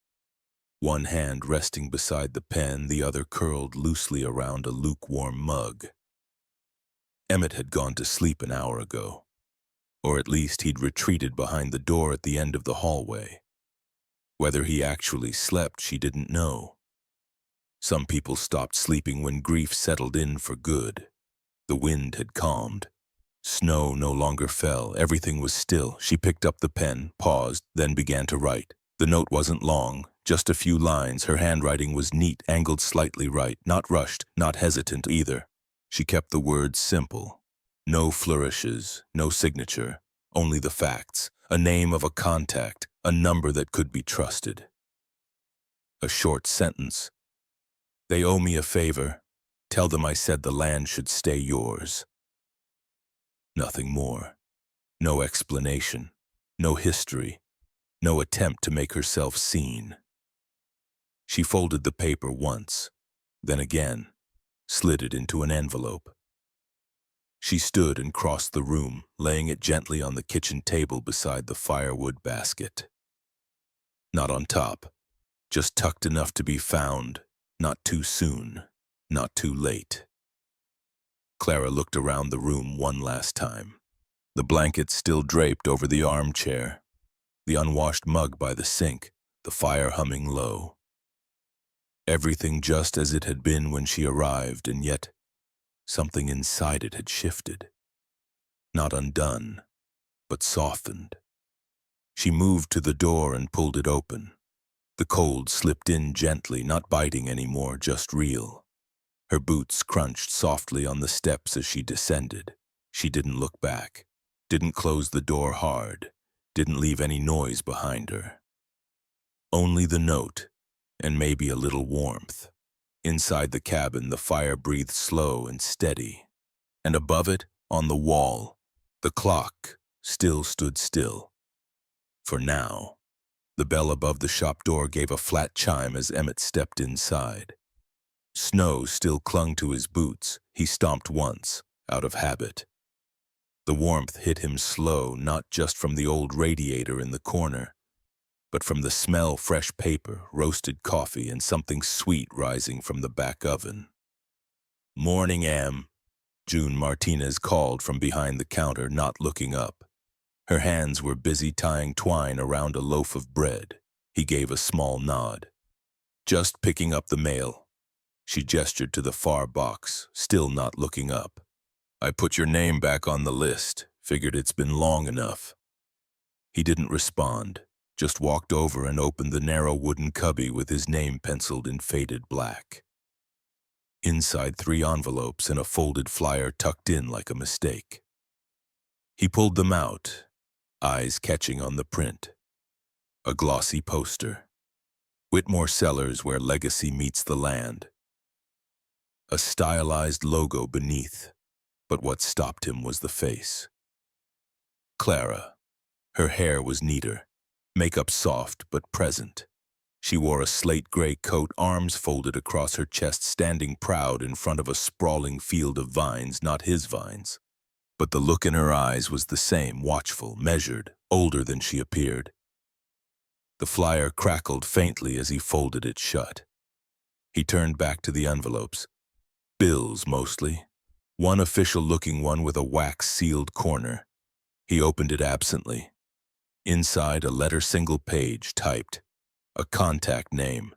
One hand resting beside the pen, the other curled loosely around a lukewarm mug. Emmett had gone to sleep an hour ago. Or at least he'd retreated behind the door at the end of the hallway. Whether he actually slept, she didn't know. Some people stopped sleeping when grief settled in for good. The wind had calmed. Snow no longer fell. Everything was still. She picked up the pen, paused, then began to write. The note wasn't long, just a few lines. Her handwriting was neat, angled slightly right, not rushed, not hesitant either. She kept the words simple. No flourishes, no signature, only the facts, a name of a contact, a number that could be trusted. A short sentence. They owe me a favor. Tell them I said the land should stay yours. Nothing more. No explanation, no history, no attempt to make herself seen. She folded the paper once, then again, slid it into an envelope. She stood and crossed the room, laying it gently on the kitchen table beside the firewood basket. Not on top, just tucked enough to be found, not too soon, not too late. Clara looked around the room one last time. The blanket still draped over the armchair, the unwashed mug by the sink, the fire humming low. Everything just as it had been when she arrived, and yet something inside it had shifted. Not undone, but softened. She moved to the door and pulled it open. The cold slipped in gently, not biting anymore, just real. Her boots crunched softly on the steps as she descended. She didn't look back, didn't close the door hard, didn't leave any noise behind her. Only the note, and maybe a little warmth. Inside the cabin, the fire breathed slow and steady. And above it, on the wall, the clock still stood still. For now. The bell above the shop door gave a flat chime as Emmett stepped inside. Snow still clung to his boots. He stomped once, out of habit. The warmth hit him slow, not just from the old radiator in the corner, but from the smell fresh paper, roasted coffee, and something sweet rising from the back oven. "Morning, Em," June Martinez called from behind the counter, not looking up. Her hands were busy tying twine around a loaf of bread. He gave a small nod. "Just picking up the mail." She gestured to the far box, still not looking up. "I put your name back on the list. Figured it's been long enough." He didn't respond, just walked over and opened the narrow wooden cubby with his name penciled in faded black. Inside 3 envelopes and a folded flyer tucked in like a mistake. He pulled them out, eyes catching on the print. A glossy poster. Whitmore Cellars, where legacy meets the land. A stylized logo beneath, but what stopped him was the face. Clara. Her hair was neater, makeup soft but present. She wore a slate gray coat, arms folded across her chest, standing proud in front of a sprawling field of vines, not his vines. But the look in her eyes was the same, watchful, measured, older than she appeared. The flyer crackled faintly as he folded it shut. He turned back to the envelopes. Bills, mostly. One official-looking one with a wax-sealed corner. He opened it absently. Inside, a letter, single page, typed. A contact name.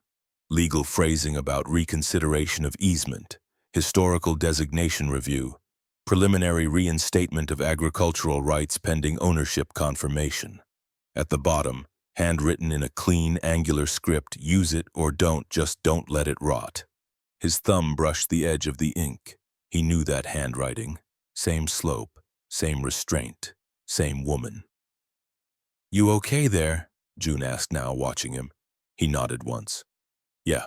Legal phrasing about reconsideration of easement. Historical designation review. Preliminary reinstatement of agricultural rights pending ownership confirmation. At the bottom, handwritten in a clean, angular script, "Use it or don't, just don't let it rot." His thumb brushed the edge of the ink. He knew that handwriting. Same slope, same restraint, same woman. "You okay there?" June asked now, watching him. He nodded once. Yeah,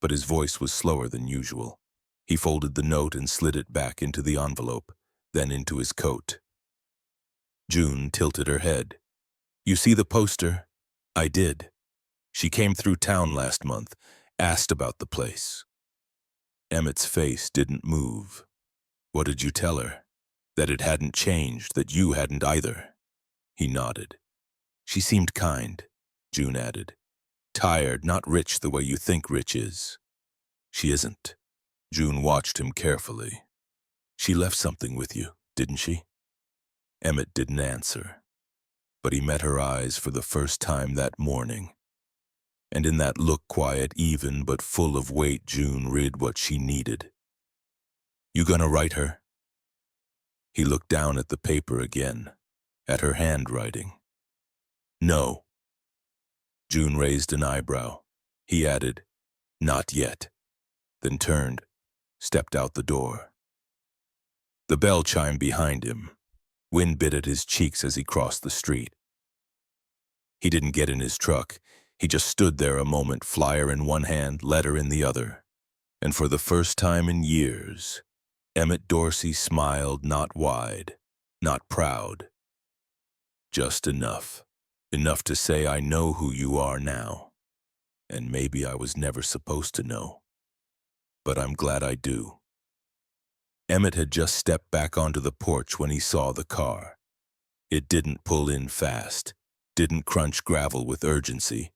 but his voice was slower than usual. He folded the note and slid it back into the envelope, then into his coat. June tilted her head. You see the poster? I did. She came through town last month, asked about the place. Emmett's face didn't move. What did you tell her? That it hadn't changed, that you hadn't either? He nodded. She seemed kind, June added. Tired, not rich the way you think rich is. She isn't. June watched him carefully. She left something with you, didn't she? Emmett didn't answer, but he met her eyes for the first time that morning. And in that look, quiet, even, but full of weight, June read what she needed. You gonna write her? He looked down at the paper again, at her handwriting. No. June raised an eyebrow. He added, not yet, then turned, stepped out the door. The bell chimed behind him. Wind bit at his cheeks as he crossed the street. He didn't get in his truck. He just stood there a moment, flyer in one hand, letter in the other. And for the first time in years, Emmett Dorsey smiled, not wide, not proud. Just enough. Enough to say, I know who you are now. And maybe I was never supposed to know. But I'm glad I do. Emmett had just stepped back onto the porch when he saw the car. It didn't pull in fast, didn't crunch gravel with urgency.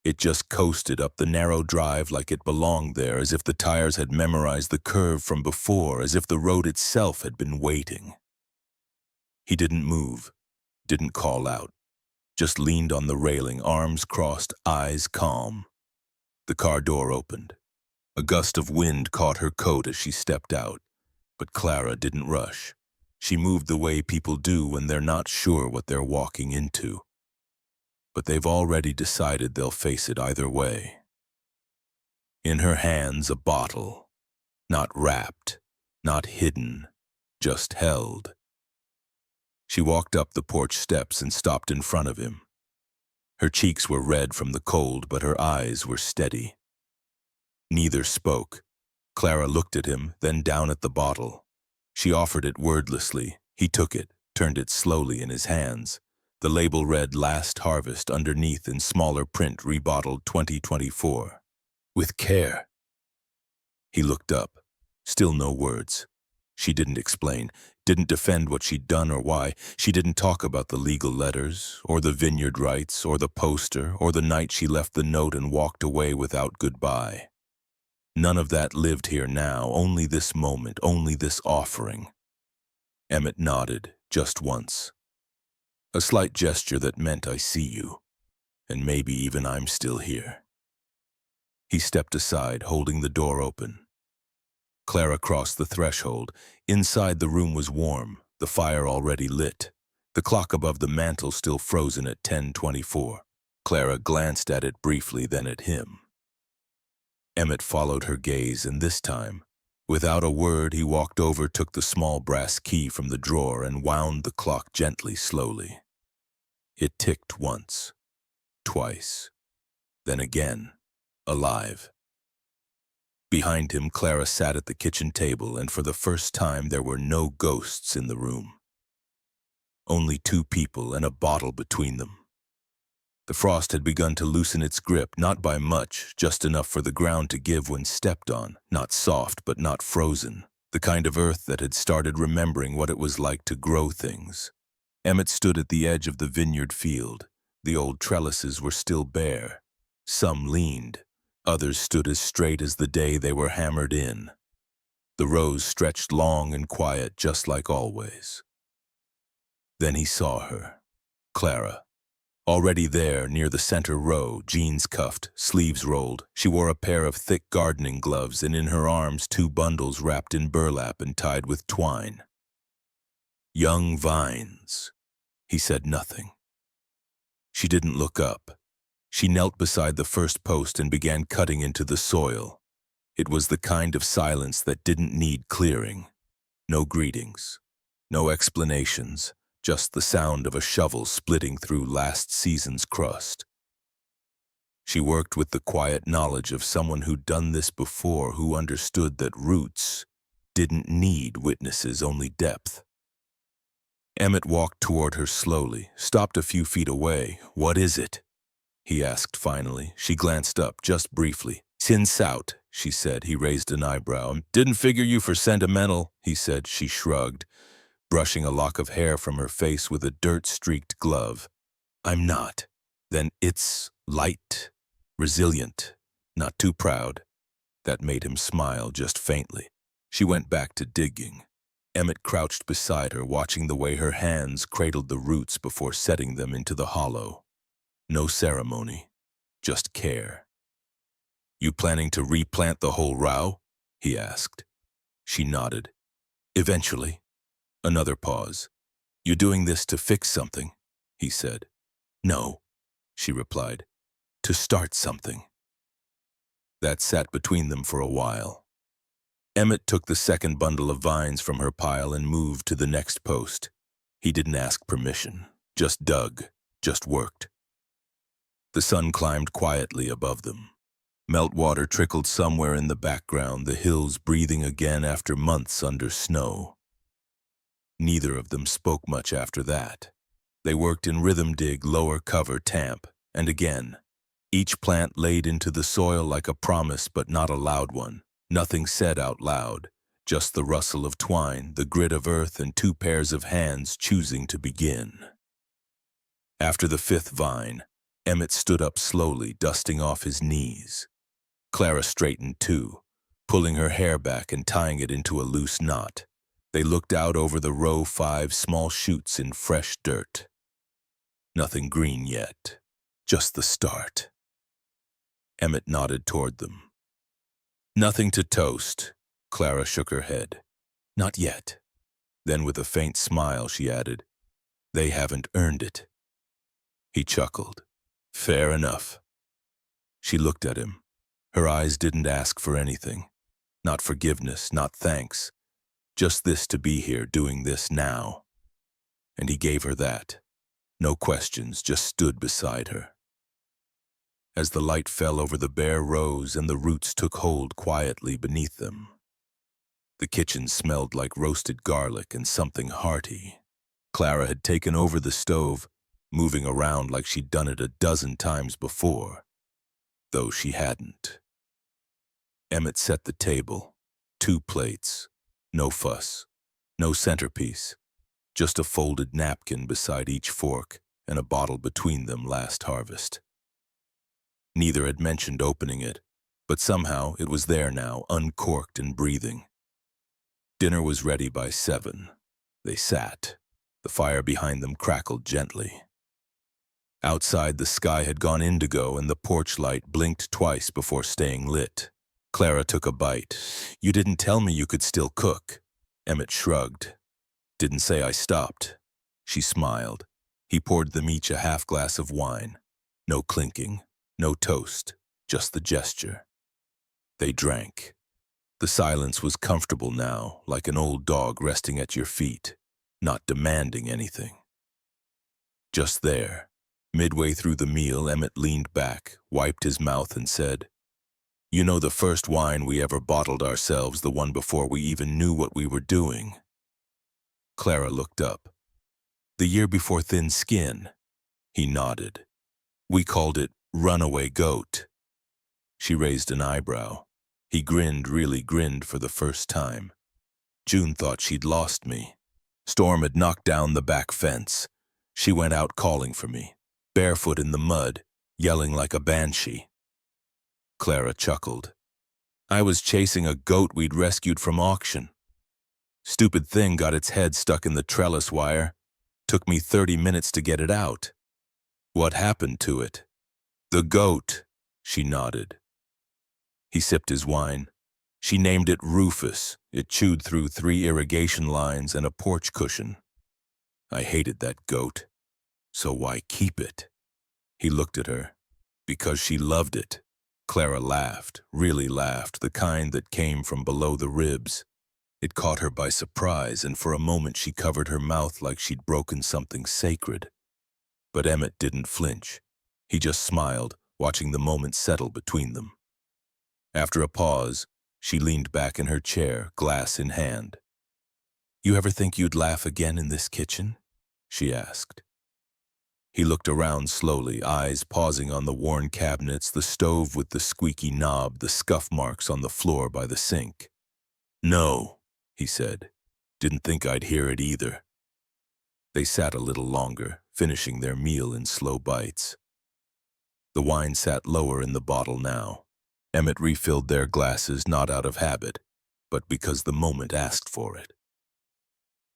It just coasted up the narrow drive like it belonged there, as if the tires had memorized the curve from before, as if the road itself had been waiting. He didn't move, didn't call out, just leaned on the railing, arms crossed, eyes calm. The car door opened. A gust of wind caught her coat as she stepped out, but Clara didn't rush. She moved the way people do when they're not sure what they're walking into. But they've already decided they'll face it either way. In her hands, a bottle, not wrapped, not hidden, just held. She walked up the porch steps and stopped in front of him. Her cheeks were red from the cold, but her eyes were steady. Neither spoke. Clara looked at him, then down at the bottle. She offered it wordlessly. He took it, turned it slowly in his hands. The label read Last Harvest underneath in smaller print, rebottled 2024. With care. He looked up. Still no words. She didn't explain, didn't defend what she'd done or why. She didn't talk about the legal letters, or the vineyard rights, or the poster, or the night she left the note and walked away without goodbye. None of that lived here now, only this moment, only this offering. Emmett nodded, just once. A slight gesture that meant I see you, and maybe even I'm still here. He stepped aside, holding the door open. Clara crossed the threshold. Inside, the room was warm, the fire already lit. The clock above the mantel still frozen at 10:24. Clara glanced at it briefly, then at him. Emmett followed her gaze, and this time, without a word, he walked over, took the small brass key from the drawer, and wound the clock gently, slowly. It ticked once, twice, then again, alive. Behind him, Clara sat at the kitchen table, and for the first time there were no ghosts in the room. Only two people and a bottle between them. The frost had begun to loosen its grip, not by much, just enough for the ground to give when stepped on, not soft but not frozen, the kind of earth that had started remembering what it was like to grow things. Emmett stood at the edge of the vineyard field. The old trellises were still bare. Some leaned. Others stood as straight as the day they were hammered in. The rows stretched long and quiet, just like always. Then he saw her, Clara. Already there, near the center row, jeans cuffed, sleeves rolled. She wore a pair of thick gardening gloves, and in her arms 2 bundles wrapped in burlap and tied with twine. Young vines. He said nothing. She didn't look up. She knelt beside the first post and began cutting into the soil. It was the kind of silence that didn't need clearing. No greetings, no explanations, just the sound of a shovel splitting through last season's crust. She worked with the quiet knowledge of someone who'd done this before, who understood that roots didn't need witnesses, only depth. Emmett walked toward her slowly, stopped a few feet away. "What is it?" he asked finally. She glanced up, just briefly. "Sin Sout," she said. He raised an eyebrow. "Didn't figure you for sentimental," he said. She shrugged, brushing a lock of hair from her face with a dirt-streaked glove. "I'm not." "Then it's light, resilient, not too proud." That made him smile just faintly. She went back to digging. Emmett crouched beside her, watching the way her hands cradled the roots before setting them into the hollow. No ceremony, just care. "You planning to replant the whole row?" he asked. She nodded. "Eventually." Another pause. "You doing this to fix something?" he said. "No," she replied. "To start something." That sat between them for a while. Emmett took the second bundle of vines from her pile and moved to the next post. He didn't ask permission, just dug, just worked. The sun climbed quietly above them. Meltwater trickled somewhere in the background, the hills breathing again after months under snow. Neither of them spoke much after that. They worked in rhythm dig, lower cover, tamp, and again. Each plant laid into the soil like a promise, but not a loud one. Nothing said out loud, just the rustle of twine, the grit of earth, and two pairs of hands choosing to begin. After the fifth vine, Emmett stood up slowly, dusting off his knees. Clara straightened too, pulling her hair back and tying it into a loose knot. They looked out over the row 5 small shoots in fresh dirt. Nothing green yet, just the start. Emmett nodded toward them. "Nothing to toast," Clara shook her head. "Not yet." Then with a faint smile she added, "They haven't earned it." He chuckled. "Fair enough." She looked at him. Her eyes didn't ask for anything. Not forgiveness, not thanks. Just this, to be here, doing this now. And he gave her that. No questions, just stood beside her. As the light fell over the bare rows and the roots took hold quietly beneath them. The kitchen smelled like roasted garlic and something hearty. Clara had taken over the stove, moving around like she'd done it a dozen times before, though she hadn't. Emmett set the table, 2 plates, no fuss, no centerpiece, just a folded napkin beside each fork and a bottle between them last harvest. Neither had mentioned opening it, but somehow it was there now, uncorked and breathing. Dinner was ready by 7. They sat. The fire behind them crackled gently. Outside, the sky had gone indigo and the porch light blinked twice before staying lit. Clara took a bite. "You didn't tell me you could still cook." Emmett shrugged. "Didn't say I stopped." She smiled. He poured them each a half glass of wine. No clinking, no toast, just the gesture. They drank. The silence was comfortable now, like an old dog resting at your feet, not demanding anything. Just there, midway through the meal, Emmett leaned back, wiped his mouth and said, "You know the first wine we ever bottled ourselves, the one before we even knew what we were doing?" Clara looked up. "The year before Thin Skin." He nodded. "We called it Runaway Goat." She raised an eyebrow. He grinned, really grinned for the first time. "June thought she'd lost me. Storm had knocked down the back fence. She went out calling for me, barefoot in the mud, yelling like a banshee." Clara chuckled. "I was chasing a goat we'd rescued from auction. Stupid thing got its head stuck in the trellis wire. Took me 30 minutes to get it out." "What happened to it?" "The goat," she nodded. He sipped his wine. "She named it Rufus. It chewed through 3 irrigation lines and a porch cushion. I hated that goat. So why keep it?" He looked at her. "Because she loved it." Clara laughed, really laughed, the kind that came from below the ribs. It caught her by surprise, and for a moment she covered her mouth like she'd broken something sacred. But Emmett didn't flinch. He just smiled, watching the moment settle between them. After a pause, she leaned back in her chair, glass in hand. "You ever think you'd laugh again in this kitchen?" she asked. He looked around slowly, eyes pausing on the worn cabinets, the stove with the squeaky knob, the scuff marks on the floor by the sink. "No," he said. "Didn't think I'd hear it either." They sat a little longer, finishing their meal in slow bites. The wine sat lower in the bottle now. Emmett refilled their glasses not out of habit, but because the moment asked for it.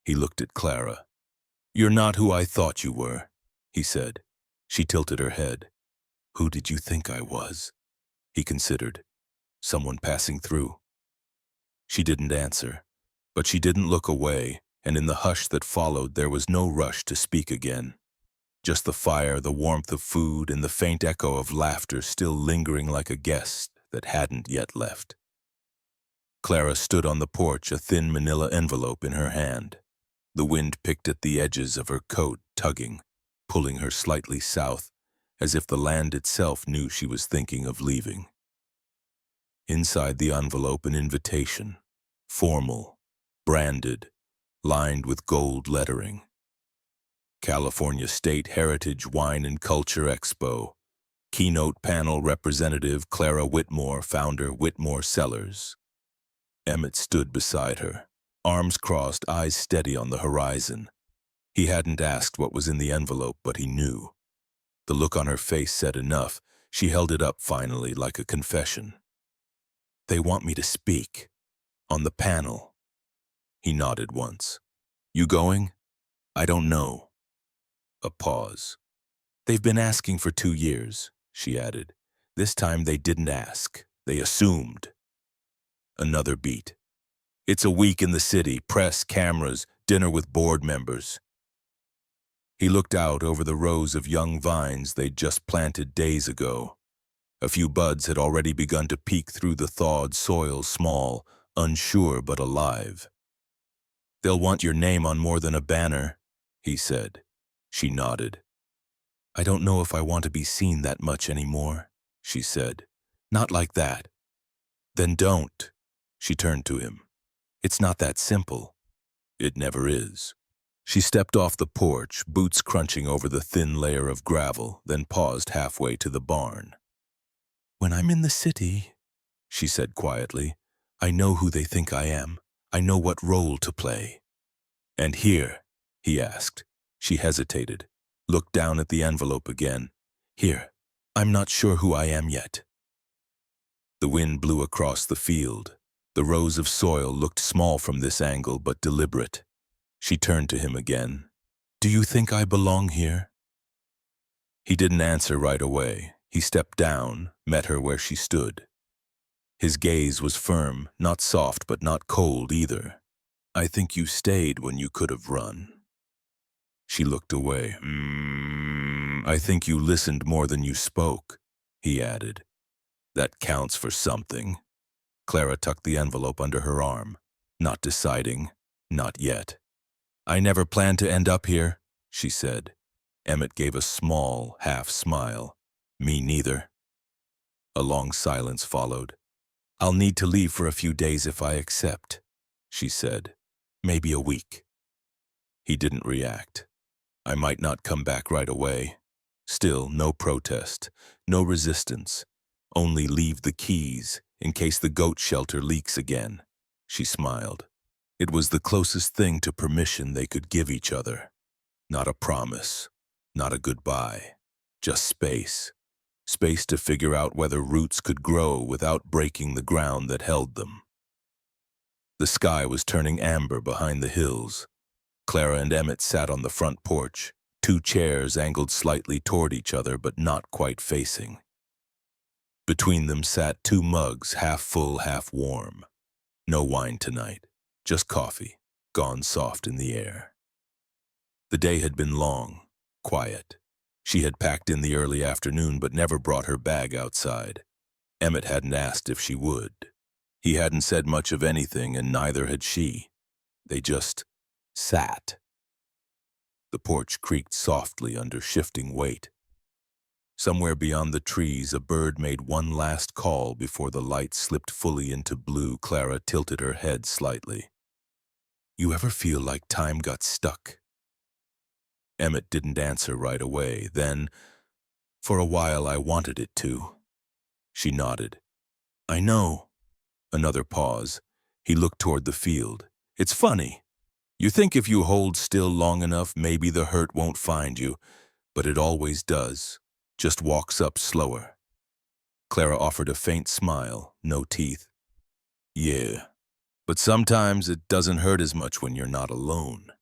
He looked at Clara. "You're not who I thought you were," he said. She tilted her head. "Who did you think I was?" He considered. "Someone passing through." She didn't answer, but she didn't look away, and in the hush that followed there was no rush to speak again. Just the fire, the warmth of food, and the faint echo of laughter still lingering like a guest that hadn't yet left. Clara stood on the porch, a thin manila envelope in her hand. The wind picked at the edges of her coat, tugging, pulling her slightly south, as if the land itself knew she was thinking of leaving. Inside the envelope, an invitation, formal, branded, lined with gold lettering. California State Heritage Wine and Culture Expo. Keynote panel representative Clara Whitmore, founder Whitmore Cellars. Emmett stood beside her, arms crossed, eyes steady on the horizon. He hadn't asked what was in the envelope, but he knew. The look on her face said enough. She held it up finally, like a confession. "They want me to speak. On the panel." He nodded once. "You going?" "I don't know." A pause. "They've been asking for 2 years," she added. "This time they didn't ask. They assumed." Another beat. "It's a week in the city, press, cameras, dinner with board members." He looked out over the rows of young vines they'd just planted days ago. A few buds had already begun to peek through the thawed soil, small, unsure but alive. "They'll want your name on more than a banner," he said. She nodded. "I don't know if I want to be seen that much anymore," she said. "Not like that." "Then don't." She turned to him. "It's not that simple." "It never is." She stepped off the porch, boots crunching over the thin layer of gravel, then paused halfway to the barn. "When I'm in the city," she said quietly, "I know who they think I am. I know what role to play." "And here?" he asked. She hesitated, looked down at the envelope again. "Here, I'm not sure who I am yet." The wind blew across the field. The rows of soil looked small from this angle, but deliberate. She turned to him again. "Do you think I belong here?" He didn't answer right away. He stepped down, met her where she stood. His gaze was firm, not soft but not cold either. "I think you stayed when you could have run." She looked away. "I think you listened more than you spoke," he added. "That counts for something." Clara tucked the envelope under her arm. "Not deciding. Not yet." "I never planned to end up here," she said. Emmett gave a small, half smile. "Me neither." A long silence followed. "I'll need to leave for a few days if I accept," she said. "Maybe a week." He didn't react. "I might not come back right away." Still, no protest, no resistance. "Only leave the keys, in case the goat shelter leaks again." She smiled. It was the closest thing to permission they could give each other. Not a promise, not a goodbye, just space. Space to figure out whether roots could grow without breaking the ground that held them. The sky was turning amber behind the hills. Clara and Emmett sat on the front porch, 2 chairs angled slightly toward each other but not quite facing. Between them sat 2 mugs, half full, half warm. No wine tonight, just coffee, gone soft in the air. The day had been long, quiet. She had packed in the early afternoon but never brought her bag outside. Emmett hadn't asked if she would. He hadn't said much of anything, and neither had she. They just sat. The porch creaked softly under shifting weight. Somewhere beyond the trees, a bird made one last call before the light slipped fully into blue. Clara tilted her head slightly. "You ever feel like time got stuck?" Emmett didn't answer right away. Then, "For a while I wanted it to." She nodded. "I know." Another pause. He looked toward the field. "It's funny. You think if you hold still long enough, maybe the hurt won't find you, but it always does. Just walks up slower." Clara offered a faint smile, no teeth. "Yeah, but sometimes it doesn't hurt as much when you're not alone."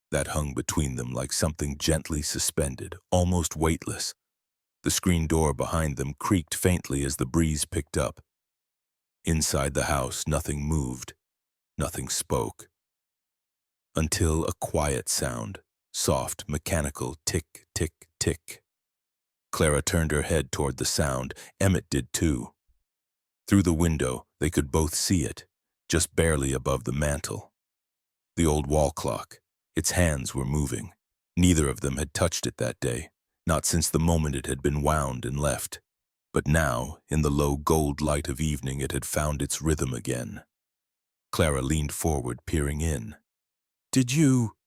That hung between them like something gently suspended, almost weightless. The screen door behind them creaked faintly as the breeze picked up. Inside the house, nothing moved, nothing spoke. Until a quiet sound, soft, mechanical, tick, tick, tick. Clara turned her head toward the sound. Emmett did too. Through the window, they could both see it, just barely above the mantel. The old wall clock. Its hands were moving. Neither of them had touched it that day, not since the moment it had been wound and left. But now, in the low gold light of evening, it had found its rhythm again. Clara leaned forward, peering in. "Did you—"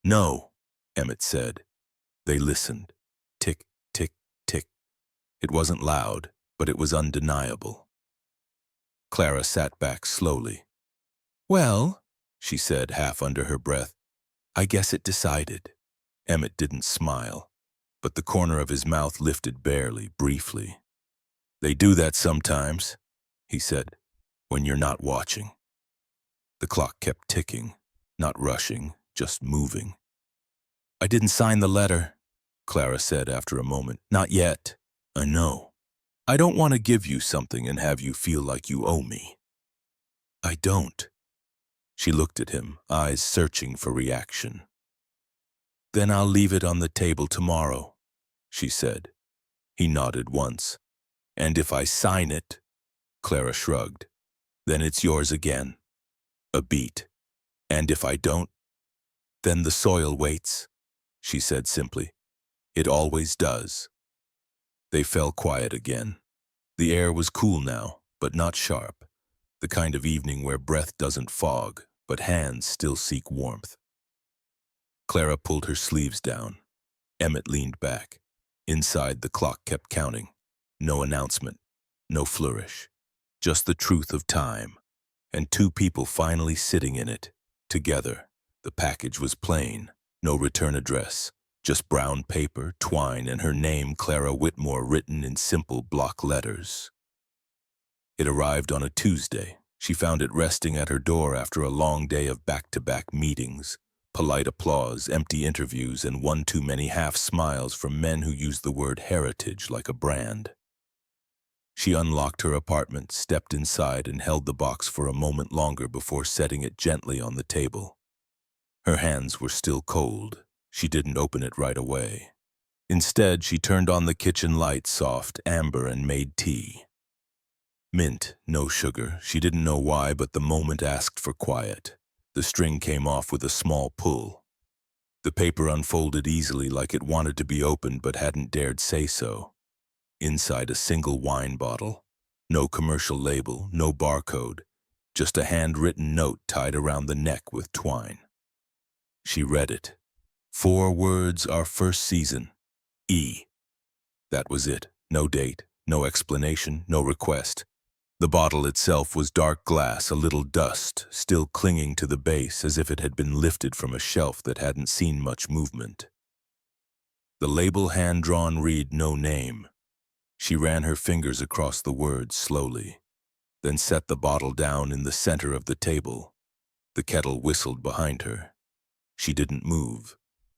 "No," Emmett said. They listened. Tick, tick, tick. It wasn't loud, but it was undeniable. Clara sat back slowly. "Well," she said, half under her breath, "I guess it decided." Emmett didn't smile, but the corner of his mouth lifted barely, briefly. "They do that sometimes," he said, "when you're not watching." The clock kept ticking, not rushing, just moving. "I didn't sign the letter," Clara said after a moment. "Not yet." "I know. I don't want to give you something and have you feel like you owe me." "I don't." She looked at him, eyes searching for reaction. "Then I'll leave it on the table tomorrow," she said. He nodded once. "And if I sign it," Clara shrugged, "then it's yours again." A beat. "And if I don't?" "Then the soil waits," she said simply. "It always does." They fell quiet again. The air was cool now, but not sharp. The kind of evening where breath doesn't fog, but hands still seek warmth. Clara pulled her sleeves down. Emmett leaned back. Inside, the clock kept counting. No announcement, no flourish. Just the truth of time. And two people finally sitting in it, together. The package was plain, no return address. Just brown paper, twine, and her name, Clara Whitmore, written in simple block letters. It arrived on a Tuesday. She found it resting at her door after a long day of back-to-back meetings, polite applause, empty interviews, and one too many half-smiles from men who used the word heritage like a brand. She unlocked her apartment, stepped inside, and held the box for a moment longer before setting it gently on the table. Her hands were still cold. She didn't open it right away. Instead, she turned on the kitchen light, soft, amber, and made tea. Mint, no sugar. She didn't know why, but the moment asked for quiet. The string came off with a small pull. The paper unfolded easily like it wanted to be opened but hadn't dared say so. Inside, a single wine bottle. No commercial label, no barcode. Just a handwritten note tied around the neck with twine. She read it. 4 words, our first season. E. That was it. No date, no explanation, no request. The bottle itself was dark glass, a little dust, still clinging to the base as if it had been lifted from a shelf that hadn't seen much movement. The label, hand-drawn, read no name. She ran her fingers across the words slowly, then set the bottle down in the center of the table. The kettle whistled behind her. She didn't move.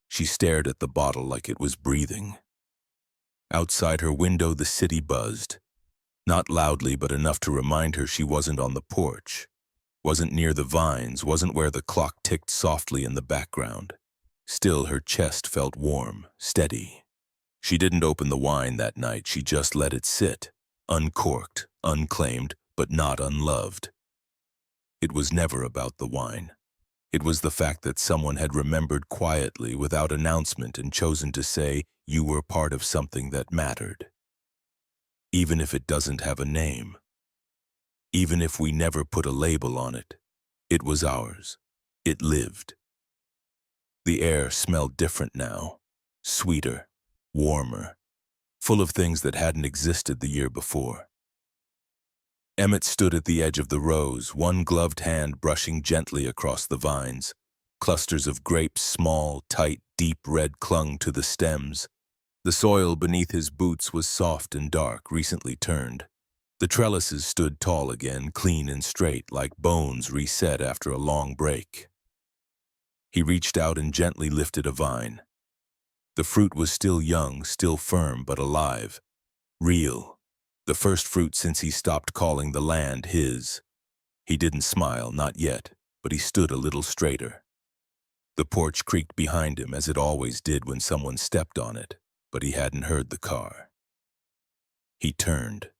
She stared at the bottle like it was breathing. Outside her window, the city buzzed. Not loudly, but enough to remind her she wasn't on the porch, wasn't near the vines, wasn't where the clock ticked softly in the background. Still, her chest felt warm, steady. She didn't open the wine that night, she just let it sit, uncorked, unclaimed, but not unloved. It was never about the wine. It was the fact that someone had remembered quietly without announcement and chosen to say you were part of something that mattered. Even if it doesn't have a name, even if we never put a label on it, it was ours. It lived. The air smelled different now, sweeter, warmer, full of things that hadn't existed the year before. Emmett stood at the edge of the rows, one gloved hand brushing gently across the vines. Clusters of grapes, small, tight, deep red, clung to the stems. The soil beneath his boots was soft and dark, recently turned. The trellises stood tall again, clean and straight, like bones reset after a long break. He reached out and gently lifted a vine. The fruit was still young, still firm, but alive. Real. The first fruit since he stopped calling the land his. He didn't smile, not yet, but he stood a little straighter. The porch creaked behind him as it always did when someone stepped on it, but he hadn't heard the car. He turned.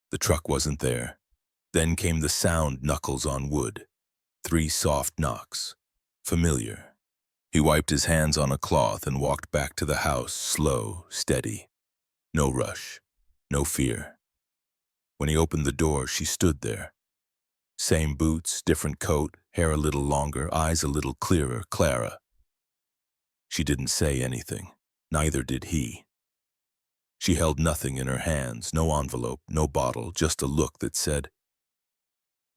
The truck wasn't there. Then came the sound, knuckles on wood. 3 soft knocks. Familiar. He wiped his hands on a cloth and walked back to the house, slow, steady. No rush. No fear. When he opened the door, she stood there. Same boots, different coat, hair a little longer, eyes a little clearer, Clara. She didn't say anything. Neither did he. She held nothing in her hands, no envelope, no bottle, just a look that said,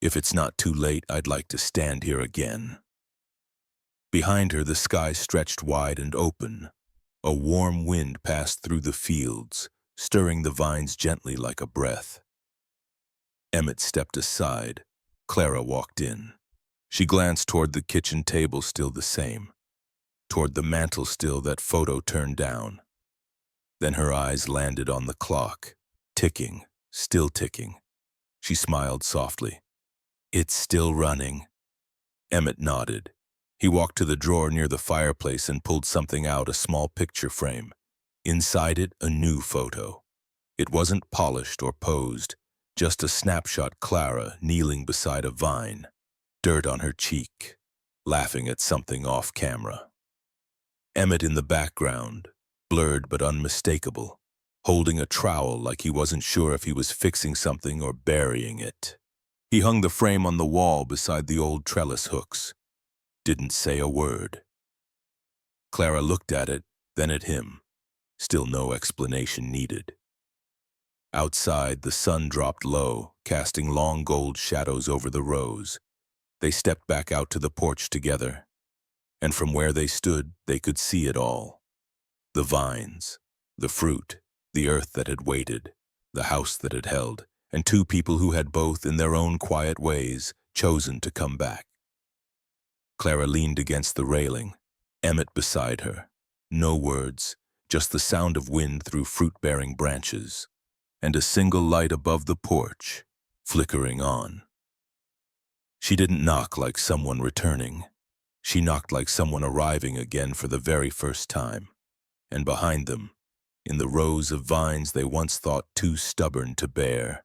"If it's not too late, I'd like to stand here again." Behind her, the sky stretched wide and open. A warm wind passed through the fields, stirring the vines gently like a breath. Emmett stepped aside. Clara walked in. She glanced toward the kitchen table, still the same. Toward the mantel, still that photo turned down. Then her eyes landed on the clock, ticking, still ticking. She smiled softly. "It's still running." Emmett nodded. He walked to the drawer near the fireplace and pulled something out, a small picture frame. Inside it, a new photo. It wasn't polished or posed, just a snapshot: Clara kneeling beside a vine, dirt on her cheek, laughing at something off camera. Emmett in the background, blurred but unmistakable, holding a trowel like he wasn't sure if he was fixing something or burying it. He hung the frame on the wall beside the old trellis hooks. Didn't say a word. Clara looked at it, then at him. Still no explanation needed. Outside, the sun dropped low, casting long gold shadows over the rows. They stepped back out to the porch together, and from where they stood, they could see it all. The vines, the fruit, the earth that had waited, the house that had held, and 2 people who had both, in their own quiet ways, chosen to come back. Clara leaned against the railing, Emmett beside her. No words, just the sound of wind through fruit-bearing branches, and a single light above the porch, flickering on. She didn't knock like someone returning. She knocked like someone arriving again for the very first time. And behind them, in the rows of vines they once thought too stubborn to bear,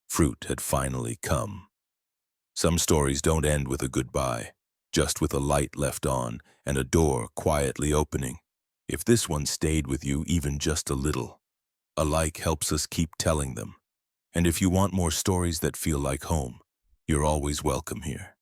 fruit had finally come. Some stories don't end with a goodbye, just with a light left on and a door quietly opening. If this one stayed with you even just a little, a like helps us keep telling them. And if you want more stories that feel like home, you're always welcome here.